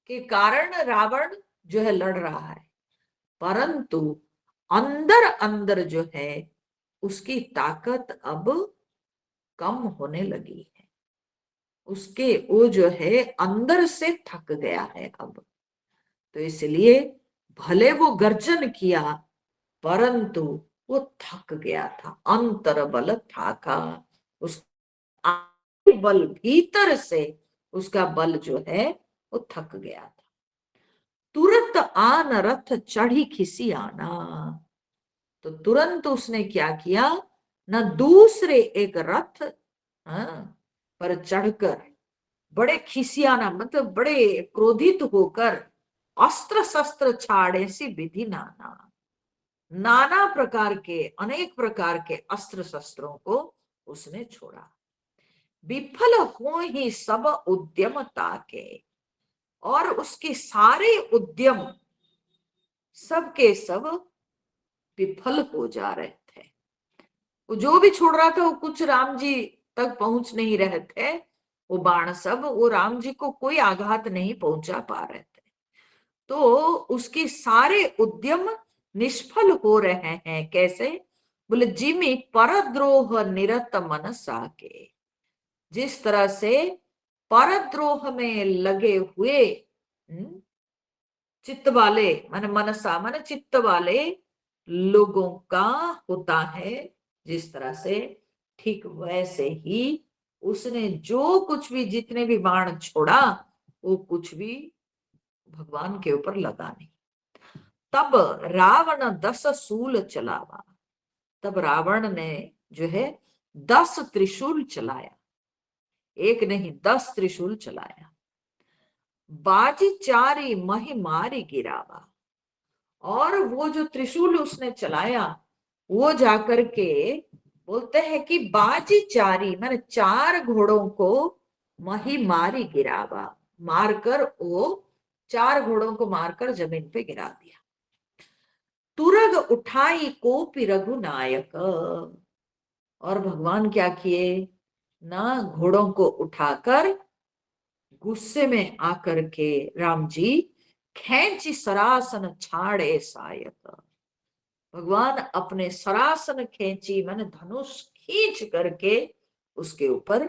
के कारण रावण जो है लड़ रहा है, परंतु अंदर अंदर जो है उसकी ताकत अब कम होने लगी है। उसके वो जो है अंदर से थक गया है अब, तो इसलिए भले वो गर्जन किया परंतु वो थक गया था। अंतर बल था का, उस बल भीतर से उसका बल जो है वो थक गया था। तुरंत आन रथ चढ़ी खिसी आना, तो तुरंत उसने क्या किया, न दूसरे एक रथ पर चढ़कर बड़े खिसियाना मतलब बड़े क्रोधित होकर अस्त्र शस्त्र छाड़े सी विधि नाना, नाना प्रकार के अनेक प्रकार के अस्त्र शस्त्रों को उसने छोड़ा। विफल हो ही सब उद्यमता के, और उसके सारे उद्यम सब के सब विफल हो जा रहे थे। वो जो भी छोड़ रहा था वो कुछ राम जी तक पहुंच नहीं रहे थे, वो बाण सब वो राम जी को कोई आघात नहीं पहुंचा पा रहे थे। तो उसके सारे उद्यम निष्फल हो रहे हैं। कैसे? बोले जिमी परद्रोह निरत मनसा के, जिस तरह से परद्रोह में लगे हुए चित्त वाले माने मनसा माने चित्त वाले लोगों का होता है, जिस तरह से ठीक वैसे ही उसने जो कुछ भी जितने भी बाण छोड़ा वो कुछ भी भगवान के ऊपर लगा नहीं। तब रावण 10 सूल चलावा, तब रावण ने जो है 10 त्रिशूल चलाया, एक नहीं 10 त्रिशूल चलाया। बाजी चारी मही मारी गिरावा, और वो जो त्रिशूल उसने चलाया वो जाकर के बोलते हैं कि बाजी चारी माने 4 घोड़ों को मही मारी गिरावा, मारकर वो 4 घोड़ों को मारकर जमीन पे गिरा दिया। तुरग उठाई कोपी रघुनायक, और भगवान क्या किए ना, घोड़ों को उठाकर गुस्से में आकर के राम जी खेची सरासन छाड़े सायक, भगवान अपने सरासन खेची मैंने धनुष खींच करके उसके ऊपर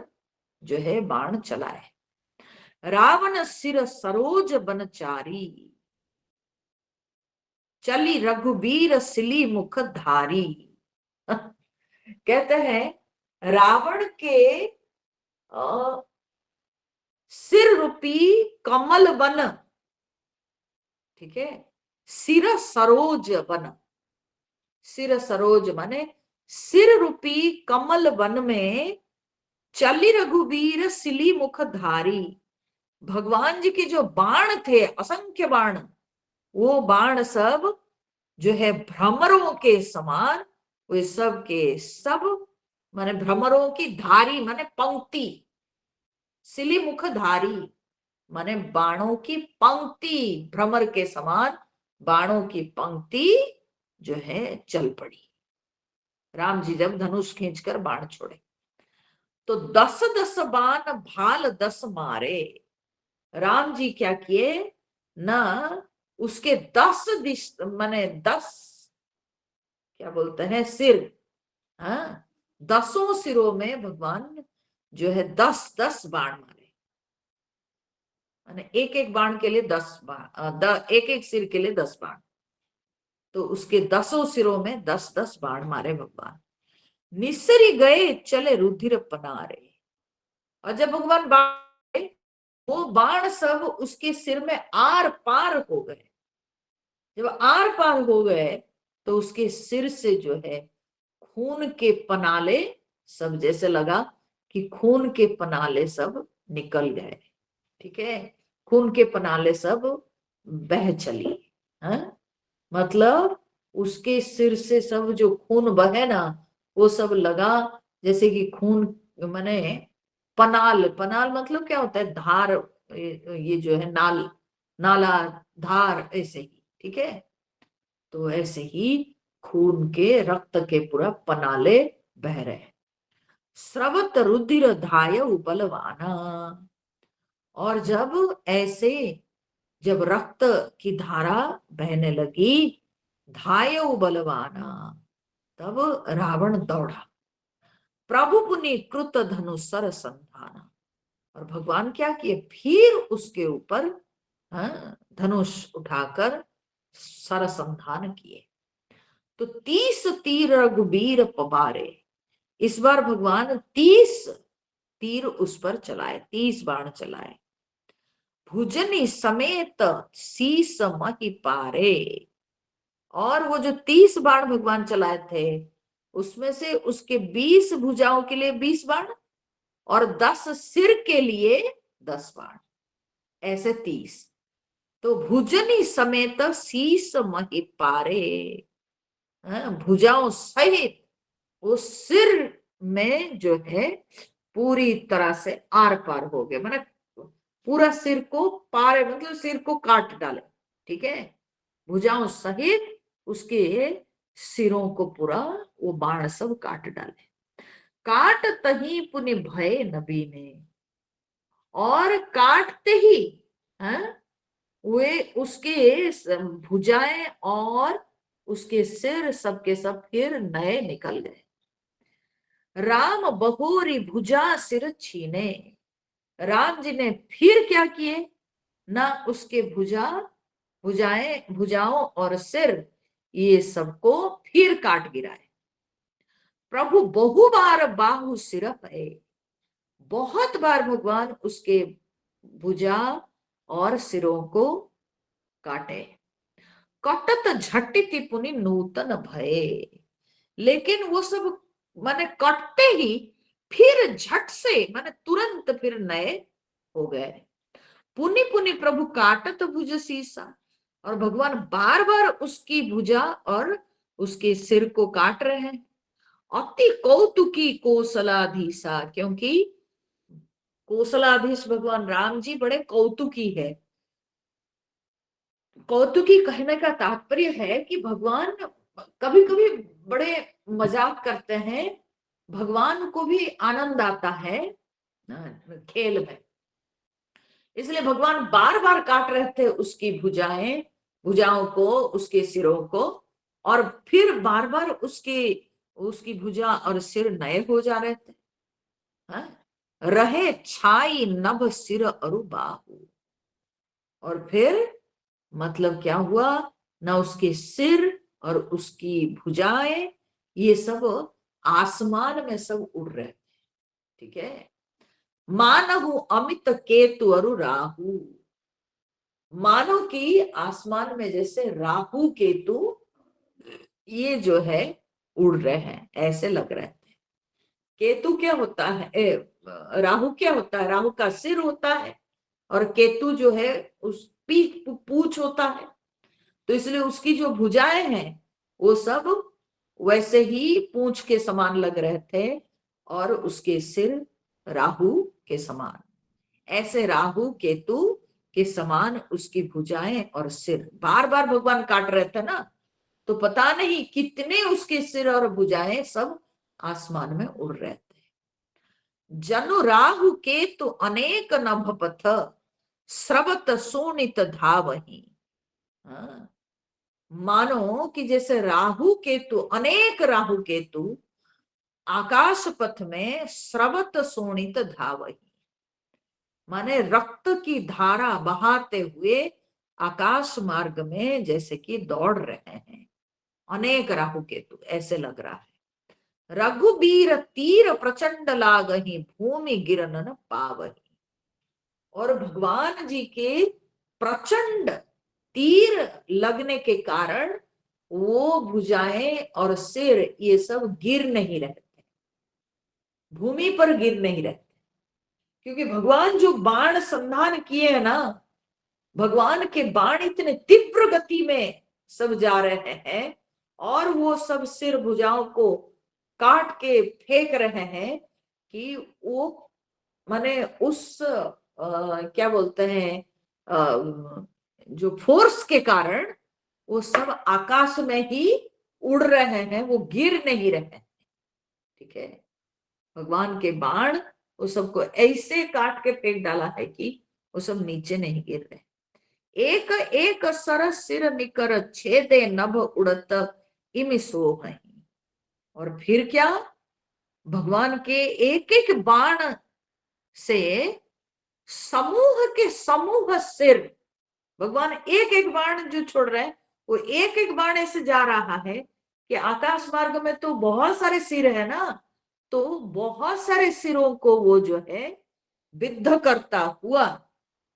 जो है बाण चलाए। रावण सिर सरोज बनचारी, चली रघुबीर सिली मुख धारी। कहते हैं रावण के सिर रूपी कमल बन, ठीक है, सिर सरोज बन, सिर सरोज माने सिर रूपी कमल वन में चली रघुबीर सिली मुख धारी, भगवान जी के जो बाण थे असंख्य बाण, वो बाण सब जो है भ्रमरों के समान, वे सब के सब माने भ्रमरों की धारी माने पंक्ति, सिली मुख धारी माने बाणों की पंक्ति, भ्रमर के समान बाणों की पंक्ति जो है चल पड़ी। राम जी जब धनुष खींचकर बाण छोड़े तो 10-10 बाण भाल 10 मारे। राम जी क्या किए ना, उसके 10 दिश माने 10 क्या बोलते हैं सिर, हाँ 10 सिरों में भगवान जो है 10-10 बाण मारे, माने एक एक बाण के लिए 10 बाण, एक एक सिर के लिए 10 बाण। तो उसके 10 सिरों में 10-10 बाण मारे भगवान। निसरी गए चले रुधिर पनारे। और जब भगवान बाण, वो बाण सब उसके सिर में आर पार हो गए। जब आर पार हो गए तो उसके सिर से जो है खून के पनाले सब, जैसे लगा कि खून के पनाले सब निकल गए। ठीक है, खून के पनाले सब बह चली। हाँ? मतलब उसके सिर से सब जो खून बहे ना, वो सब लगा जैसे कि खून, माने पनाल, पनाल मतलब क्या होता है, धार, ये जो है नाल, नाला, धार, ऐसे ही। ठीक है, तो ऐसे ही खून के, रक्त के पूरा पनाले बह रहे। स्रवत रुधिर धाय बलवाना। और जब ऐसे, जब रक्त की धारा बहने लगी, धाय बलवाना, तब रावण दौड़ा। प्रभु पुनि कृत धनुसर संधाना। और भगवान क्या किए, फिर उसके ऊपर धनुष उठाकर सरसंधान किए। तो 30 तीर रघुबीर पबारे। इस बार भगवान 30 तीर उस पर चलाए, 30 बाण चलाए। भुजनी समेत शीस मही पारे। और वो जो 30 बाण भगवान चलाए थे, उसमें से उसके 20 भुजाओं के लिए 20 बाण और 10 सिर के लिए 10 बाण, ऐसे 30। तो भुजनी समेत शीस मही पारे। भुजाओं सहित वो सिर में जो है पूरी तरह से आर पार हो गए, मतलब पूरा सिर को पार, मतलब सिर को काट डाले। ठीक है, भुजाओं सहित उसके सिरों को पूरा वो बाण सब काट डाले। काट तही पुनि भय नबी ने। और काटते ही वे उसके भुजाएं और उसके सिर सबके सब फिर नए निकल गए। राम बहोरी भुजा सिर छीने। राम जी ने फिर क्या किए ना, उसके भुजाओं और सिर, ये सबको फिर काट गिराए। प्रभु बहु बार बाहु सिर है। बहुत बार भगवान उसके भुजा और सिरों को काटे। कटत झटिति पुनि नूतन भय। लेकिन वो सब माने कटते ही फिर झट से, माने तुरंत फिर नए हो गए। पुनि पुनि प्रभु काटत भुज सीसा। और भगवान बार बार उसकी भुजा और उसके सिर को काट रहे हैं। अति कौतुकी कोसलाधीसा, क्योंकि कोसलाधीश भगवान राम जी बड़े कौतुकी है। कौतुकी कहने का तात्पर्य है कि भगवान कभी कभी बड़े मजाक करते हैं, भगवान को भी आनंद आता है खेल में। इसलिए भगवान बार बार काट रहे थे उसकी भुजाओं को, उसके सिरों को, और फिर बार बार उसकी भुजा और सिर नए हो जा रहे थे। रहे छाई नभ सिर अरु बाहु। और फिर मतलब क्या हुआ ना, उसके सिर और उसकी भुजाएं ये सब आसमान में सब उड़ रहे थे। ठीक है, मानहु अमित केतु अरु राहु। मानो कि आसमान में जैसे राहु केतु ये जो है उड़ रहे हैं, ऐसे लग रहे थे। केतु क्या होता है, राहु क्या होता है, राहु का सिर होता है और केतु जो है उस पीठ पूंछ होता है। तो इसलिए उसकी जो भुजाएं हैं वो सब वैसे ही पूंछ के समान लग रहे थे और उसके सिर राहु के समान, ऐसे राहु केतु के समान उसकी भुजाएं और सिर बार बार भगवान काट रहे थे ना, तो पता नहीं कितने उसके सिर और भुजाएं सब आसमान में उड़ रहे थे। जनु राहु केतु अनेक नभपथ स्रवत सोनित धावही। मानो कि जैसे राहु केतु, अनेक राहु केतु आकाश पथ में स्रवत सोनित धावही, माने रक्त की धारा बहाते हुए आकाश मार्ग में जैसे कि दौड़ रहे हैं। अनेक राहु केतु ऐसे लग रहा है। रघुबीर तीर प्रचंड लागहि भूमि गिरन न पावहि। और भगवान जी के प्रचंड तीर लगने के कारण वो भुजाएं और सिर ये सब गिर नहीं रहते, भूमि पर गिर नहीं रहते, क्योंकि भगवान जो बाण संधान किए हैं ना, भगवान के बाण इतने तीव्र गति में सब जा रहे हैं और वो सब सिर भुजाओं को काट के फेंक रहे हैं कि वो माने उस क्या बोलते हैं जो फोर्स के कारण वो सब आकाश में ही उड़ रहे हैं, वो गिर नहीं रहे हैं। ठीक है, भगवान के बाण वो सबको ऐसे काट के फेंक डाला है कि वो सब नीचे नहीं गिर रहे। एक एक सर सिर निकर छेदे नभ उड़त इम सोहहि। और फिर क्या, भगवान के एक एक बाण से समूह के समूह सिर, भगवान एक एक बाण जो छोड़ रहे हैं वो एक एक बाण ऐसे जा रहा है कि आकाश मार्ग में तो बहुत सारे सिर है ना, तो बहुत सारे सिरों को वो जो है विद्ध करता हुआ,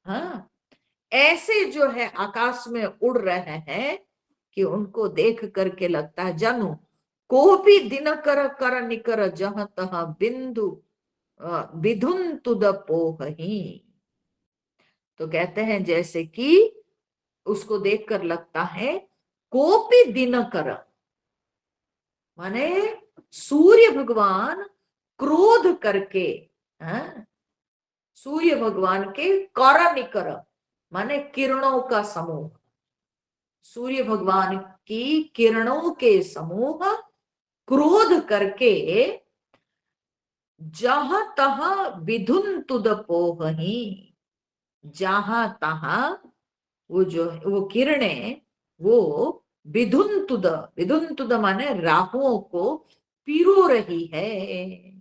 हाँ, ऐसे जो है आकाश में उड़ रहे हैं कि उनको देख करके लगता है जानू को भी दिन कर कर निकर जह तह बिंदु विधुन तुद पोहही। तो कहते हैं जैसे कि उसको देखकर लगता है कोपी दिनकर, माने सूर्य भगवान क्रोध करके, हाँ? सूर्य भगवान के कर निकर माने किरणों का समूह, सूर्य भगवान की किरणों के समूह क्रोध करके जहां तहां विधुन तुद पोहही, जहां तहां वो जो वो किरणें वो विधुन तुद माने राहुओं को पिरो रही है,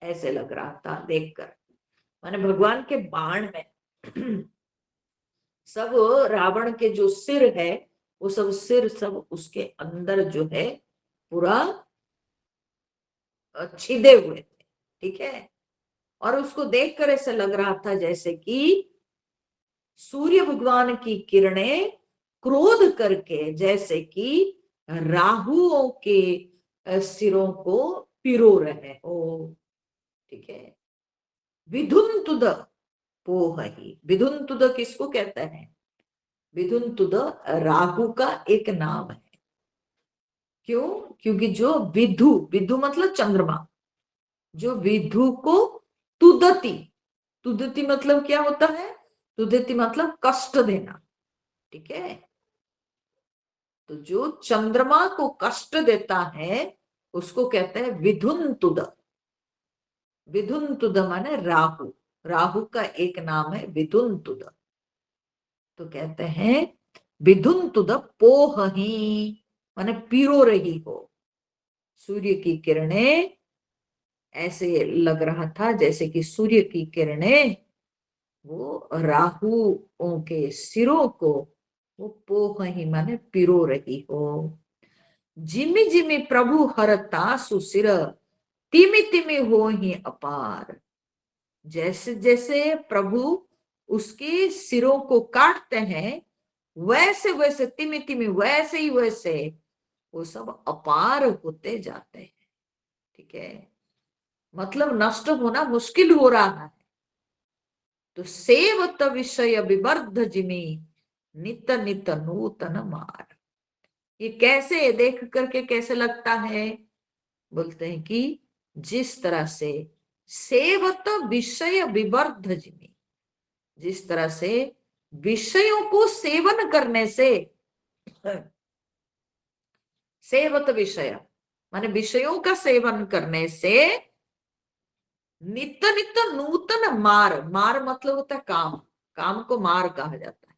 ऐसे लग रहा था देखकर। माने भगवान के बाण में सब रावण के जो सिर है वो सब सिर सब उसके अंदर जो है पूरा छिदे हुए थे। ठीक है, और उसको देखकर ऐसा लग रहा था जैसे कि सूर्य भगवान की किरणें क्रोध करके जैसे कि राहुओं के सिरों को पिरो रहे हो। ठीक है, विधुन तुद पोहहि, विधुन तुद किसको कहते हैं, विधुन तुद राहु का एक नाम है। क्यों, क्योंकि जो विधु, विधु मतलब चंद्रमा, जो विधु को तुदती, तुदती मतलब क्या होता है, तुदती मतलब कष्ट देना। ठीक है, तो जो चंद्रमा को कष्ट देता है उसको कहते हैं विधुन तुद। विधुन तुद माने राहु, राहु का एक नाम है विधुन तुद। तो कहते हैं विधुन तुद पोहही माने पिरो रही हो, सूर्य की किरणें, ऐसे लग रहा था जैसे कि सूर्य की किरणें वो राहुओं के सिरों को वो पोहही माने पिरो रही हो। जिमि जिमि प्रभु हरता सुसिर तिमि तिमि हो ही अपार। जैसे जैसे प्रभु उसके सिरों को काटते हैं वैसे वैसे तिमि तिमि वैसे ही वैसे वो सब अपार होते जाते हैं। ठीक है, मतलब नष्ट होना मुश्किल हो रहा है। तो सेवत विषय विवर्ध जिमी नित नित नूतन मार। ये कैसे देख करके कैसे लगता है, बोलते हैं कि जिस तरह से सेवत विषय विवर्ध जिमी, जिस तरह से विषयों को सेवन करने से, सेवत विषय माने विषयों का सेवन करने से नित्य नित्य नूतन मार, मार मतलब होता है काम, काम को मार कहा जाता है।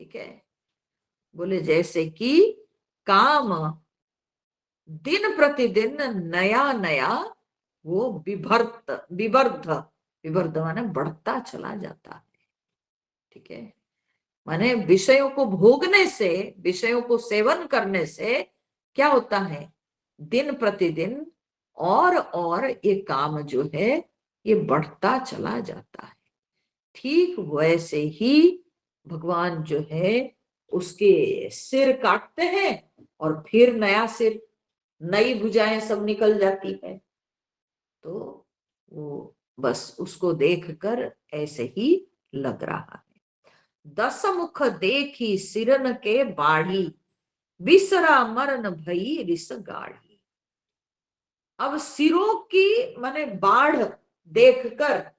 ठीक है, बोले जैसे कि काम दिन प्रतिदिन नया नया वो विवर्ध, विवर्ध माने बढ़ता चला जाता है। ठीक है, माने विषयों को भोगने से, विषयों को सेवन करने से क्या होता है, दिन प्रतिदिन और ये काम जो है ये बढ़ता चला जाता है। ठीक वैसे ही भगवान जो है उसके सिर काटते हैं और फिर नया सिर, नई भुजाएं सब निकल जाती है। तो वो बस उसको देखकर ऐसे ही लग रहा है। दस मुख देखी सिरन के बाढ़ी, बिसरा मरन भई रिस गाढ़ी। अब सिरों की माने बाढ़ देखकर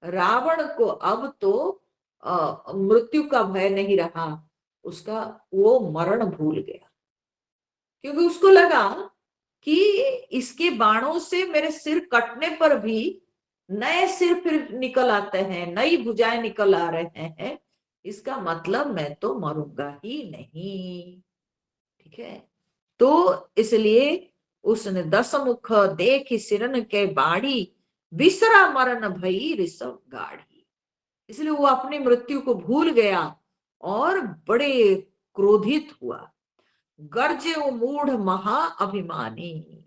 रावण को अब तो मृत्यु का भय नहीं रहा, उसका वो मरण भूल गया। क्योंकि उसको लगा कि इसके बाणों से मेरे सिर कटने पर भी नए सिर फिर निकल आते हैं, नई भुजाएं निकल आ रहे हैं, इसका मतलब मैं तो मरूंगा ही नहीं। ठीक है, तो इसलिए उसने दस मुख देख सिरन के बाड़ी, बिसरा मरण भई ऋषभ गाढ़ी। इसलिए वो अपनी मृत्यु को भूल गया और बड़े क्रोधित हुआ। गर्जे वो मूढ़ महा अभिमानी।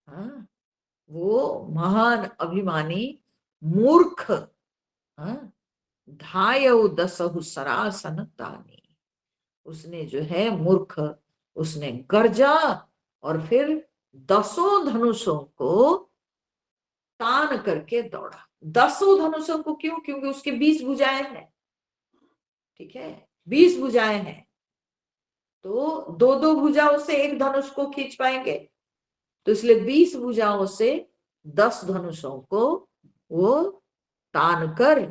हाँ, वो महान अभिमानी मूर्ख, हाँ, धायउ दसहु सरासन तानी। उसने जो है मूर्ख, उसने गर्जा और फिर दसों धनुषों को तान करके दौड़ा। दसों धनुषों को क्यों? क्योंकि उसके 20 भुजाएं हैं। ठीक है, 20 भुजाएं हैं, तो दो दो भुजाओं से एक धनुष को खींच पाएंगे, तो इसलिए 20 भुजाओं से 10 धनुषों को वो तान कर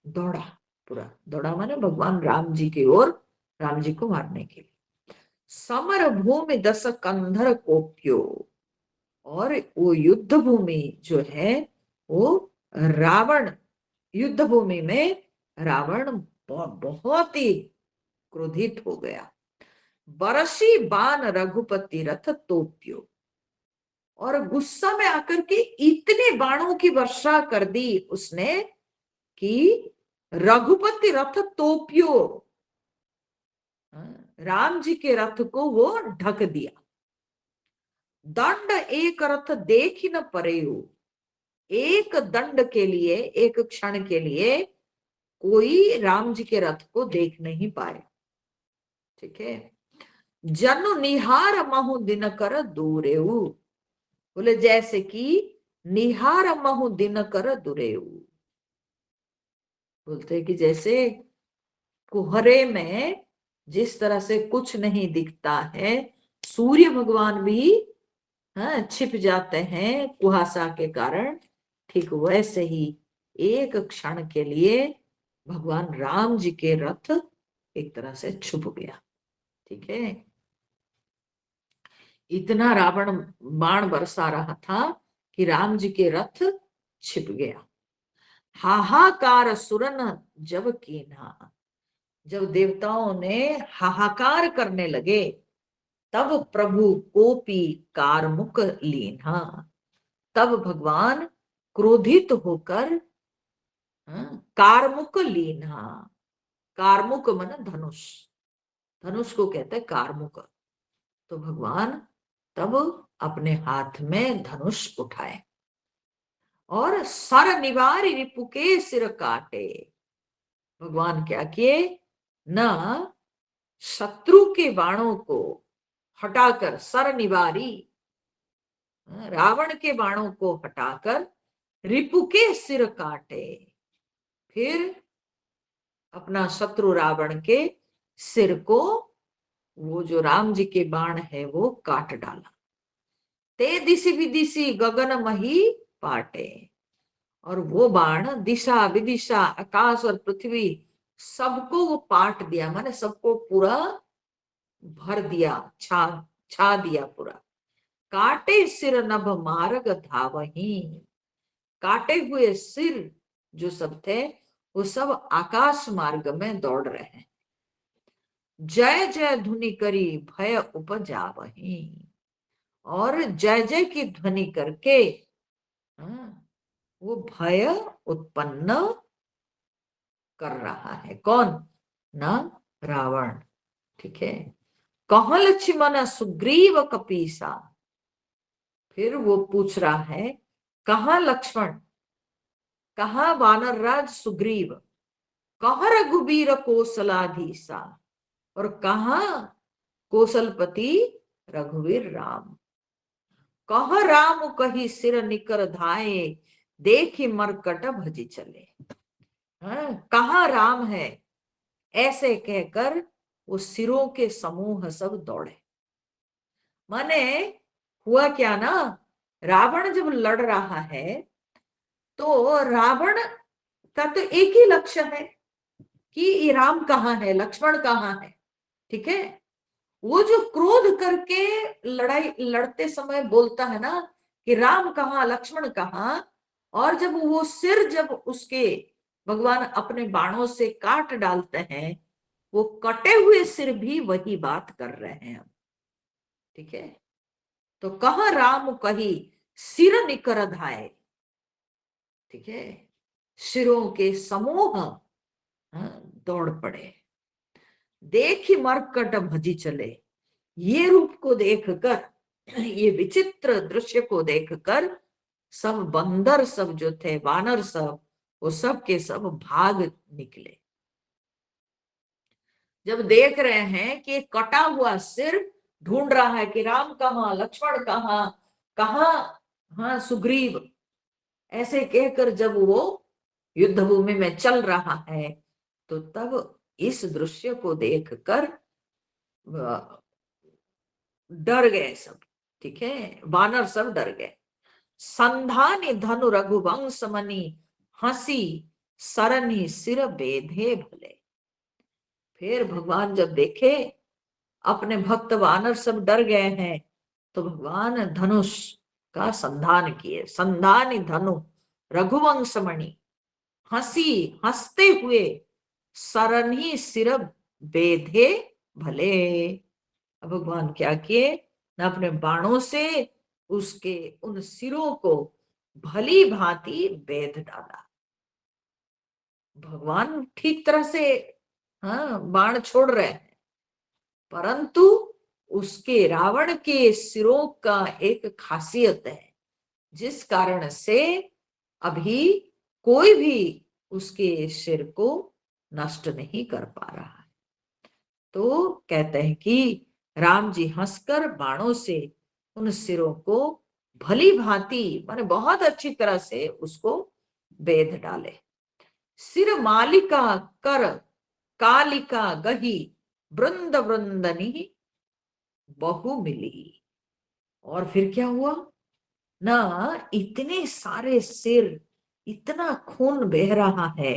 दौड़ा। पूरा दौड़ा माने भगवान राम जी की ओर, राम जी को मारने के लिए। समर भूमि दस कंधर कोप्यो, और वो युद्ध भूमि जो है वो रावण, युद्ध भूमि में रावण बहुत ही क्रोधित हो गया। बरसी बाण रघुपति रथ तोप्यो, और गुस्सा में आकर के इतने बाणों की वर्षा कर दी उसने कि रघुपति रथ तोप्यो, राम जी के रथ को वो ढक दिया। दंड एक रथ देख न परेऊ, एक दंड के लिए, एक क्षण के लिए कोई राम जी के रथ को देख नहीं पाए। ठीक है, जनु निहार महु दिन कर दूरेऊ, बोले जैसे कि निहार महु दिन कर दूरेऊ, बोलते हैं कि जैसे कुहरे में जिस तरह से कुछ नहीं दिखता है, सूर्य भगवान भी हाँ छिप जाते हैं कुहासा के कारण, ठीक वैसे ही एक क्षण के लिए भगवान राम जी के रथ एक तरह से छुप गया। ठीक है, इतना रावण बाण बरसा रहा था कि राम जी के रथ छिप गया। हाहाकार सुरन जब कीन्हा, जब देवताओं ने हाहाकार करने लगे तब प्रभु कोपी कारमुक लीन्हा, तब भगवान क्रोधित होकर कारमुक लीन्हा, कारमुक मन धनुष, धनुष को कहते हैं कारमुक। तो भगवान तब अपने हाथ में धनुष उठाए और सर निवारी रिपु के सिर काटे। भगवान क्या किए, न शत्रु के बाणों को हटाकर, सर निवारी रावण के बाणों को हटाकर रिपु के सिर काटे, फिर अपना शत्रु रावण के सिर को, वो जो राम जी के बाण है वो काट डाला। ते दिशि विदिशि गगन मही पाटे, और वो बाण दिशा विदिशा आकाश और पृथ्वी सबको वो पाट दिया, माने सबको पूरा भर दिया, छा छा दिया पूरा। काटे सिर नभ मार्ग धावही, काटे हुए सिर जो सब थे वो सब आकाश मार्ग में दौड़ रहे हैं। जय जय धुनि करी भय उपजावही, और जय जय की ध्वनि करके वो भय उत्पन्न कर रहा है। कौन? ना रावण। ठीक है, कहाँ लक्ष्मण सुग्रीव कपीसा। फिर वो पूछ रहा है कहाँ लक्ष्मण, कहाँ वानर राज सुग्रीव, कहाँ रघुबीर कौशलाधीसा, और कहाँ कौशलपति रघुवीर राम। कह राम कही सिर निकर धाये, देखी मरकट भजी चले। कहाँ राम है, ऐसे कहकर वो सिरों के समूह सब दौड़े। माने हुआ क्या ना, रावण जब लड़ रहा है तो रावण का तो एक ही लक्ष्य है कि ये राम कहाँ है, लक्ष्मण कहाँ है। ठीक है, वो जो क्रोध करके लड़ाई लड़ते समय बोलता है ना कि राम कहाँ लक्ष्मण कहाँ, और जब वो सिर जब उसके भगवान अपने बाणों से काट डालते हैं, वो कटे हुए सिर भी वही बात कर रहे हैं हम। ठीक है, तो कहाँ राम कही सिर निकर धाये। ठीक है, सिरों के समूह दौड़ पड़े। देखी मरकट भजी चले। ये रूप को देखकर, ये विचित्र दृश्य को देखकर सब बंदर सब जो थे, वानर सब, वो सब के सब भाग निकले। जब देख रहे हैं कि कटा हुआ सिर ढूंढ रहा है कि राम कहाँ, लक्ष्मण कहाँ, कहाँ हाँ सुग्रीव, ऐसे कहकर जब वो युद्ध भूमि में चल रहा है, तो तब इस दृश्य को देखकर डर गए सब। ठीक है, वानर सब डर गए। संधानी धनु रघुवंश मनी, हंसी सरनी सिर बेधे भले। फिर भगवान जब देखे अपने भक्त वानर सब डर गए हैं, तो भगवान धनुष का संधान किए। संधानी धनु रघुवंश मणि, हंसी हंसते हुए सरनी सिर बेधे भले। अब भगवान क्या किए न, अपने बाणों से उसके उन सिरों को भली भांति बेध डाला। भगवान ठीक तरह से बाण छोड़ रहे हैं, परंतु उसके रावण के सिरों का एक खासियत है, जिस कारण से अभी कोई भी उसके सिर को नष्ट नहीं कर पा रहा है। तो कहते हैं कि राम जी हंसकर बाणों से उन सिरों को भली भांति, माने बहुत अच्छी तरह से उसको बेध डाले। सिर मालिका कर कालिका गही, वृंद वृंदनी बहु मिली। और फिर क्या हुआ ना, इतने सारे सिर, इतना खून बह रहा है,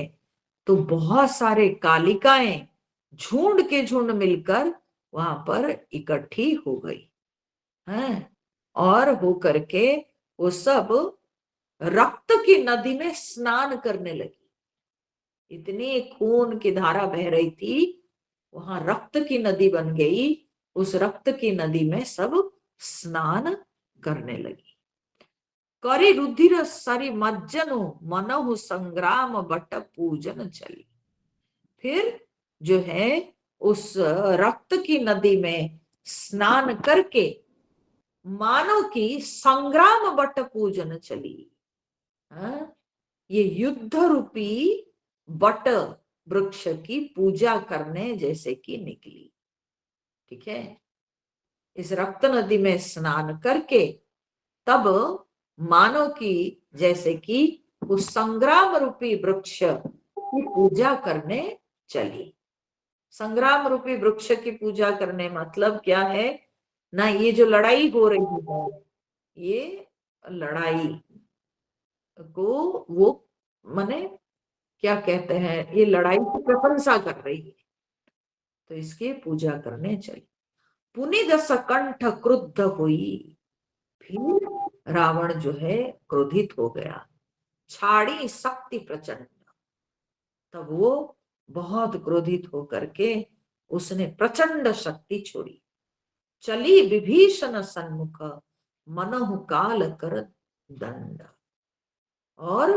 तो बहुत सारे कालिकाएं झुंड के झुंड मिलकर वहां पर इकट्ठी हो गई हैं, और हो करके वो सब रक्त की नदी में स्नान करने लगी। इतनी खून की धारा बह रही थी, वहां रक्त की नदी बन गई। उस रक्त की नदी में सब स्नान करने लगी। करी रुधिर सरी मज्जनो, मनहु संग्राम बट पूजन चली। फिर जो है उस रक्त की नदी में स्नान करके मानव की संग्राम बट पूजन चली। ये युद्ध रूपी बट वृक्ष की पूजा करने जैसे कि निकली। ठीक है, इस रक्त नदी में स्नान करके तब मानव की जैसे कि उस संग्राम रूपी वृक्ष की पूजा करने चली। संग्राम रूपी वृक्ष की पूजा करने मतलब क्या है ना, ये जो लड़ाई हो रही है, ये लड़ाई को वो माने क्या कहते हैं, ये लड़ाई की प्रशंसा कर रही है, तो इसकी पूजा करने चली। पुनि दस कंठ क्रुद्ध हुई। फिर रावण जो है क्रोधित हो गया। छाड़ी शक्ति प्रचंड, तब वो बहुत क्रोधित होकर के उसने प्रचंड शक्ति छोड़ी। चली विभीषण सन्मुख, मनहु काल कर दंड। और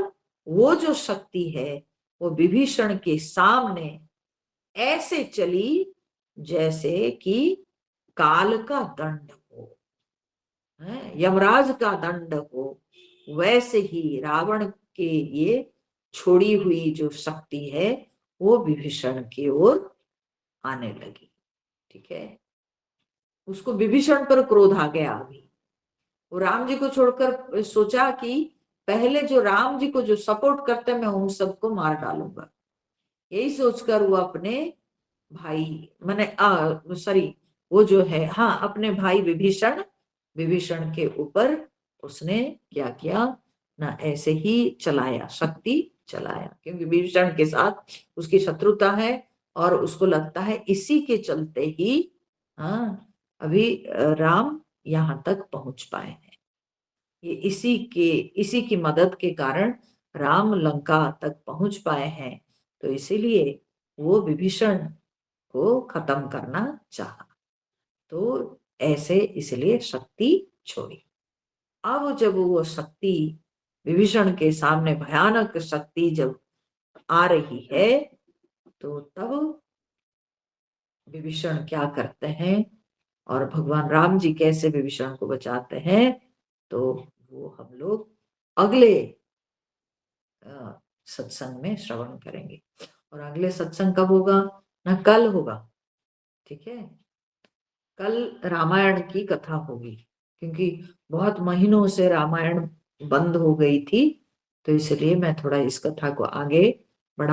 वो जो शक्ति है वो विभीषण के सामने ऐसे चली जैसे कि काल का दंड हो, यमराज का दंड हो, वैसे ही रावण के ये छोड़ी हुई जो शक्ति है वो विभीषण की ओर आने लगी। ठीक है, उसको विभीषण पर क्रोध आ गया। अभी वो राम जी को छोड़कर सोचा कि पहले जो राम जी को जो सपोर्ट करते मैं उन सबको मार डालूंगा। यही सोचकर वो अपने भाई मैंने सॉरी वो जो है हाँ अपने भाई विभीषण विभीषण के ऊपर उसने क्या किया ना, ऐसे ही चलाया, शक्ति चलाया, क्योंकि विभीषण के साथ उसकी शत्रुता है और उसको लगता है इसी के चलते ही हाँ अभी राम यहाँ तक पहुंच पाए हैं। ये इसी की मदद के कारण राम लंका तक पहुंच पाए हैं। तो इसीलिए वो विभीषण को खत्म करना चाहा, तो ऐसे इसलिए शक्ति छोड़ी। अब जब वो शक्ति विभीषण के सामने भयानक शक्ति जब आ रही है तो तब विभीषण क्या करते हैं और भगवान राम जी कैसे विभीषण को बचाते हैं, तो वो हम लोग अगले सत्संग में श्रवण करेंगे। और अगले सत्संग कब होगा ना, कल होगा। ठीक है, कल रामायण की कथा होगी, क्योंकि बहुत महीनों से रामायण बंद हो गई थी, तो इसलिए मैं थोड़ा इस कथा को आगे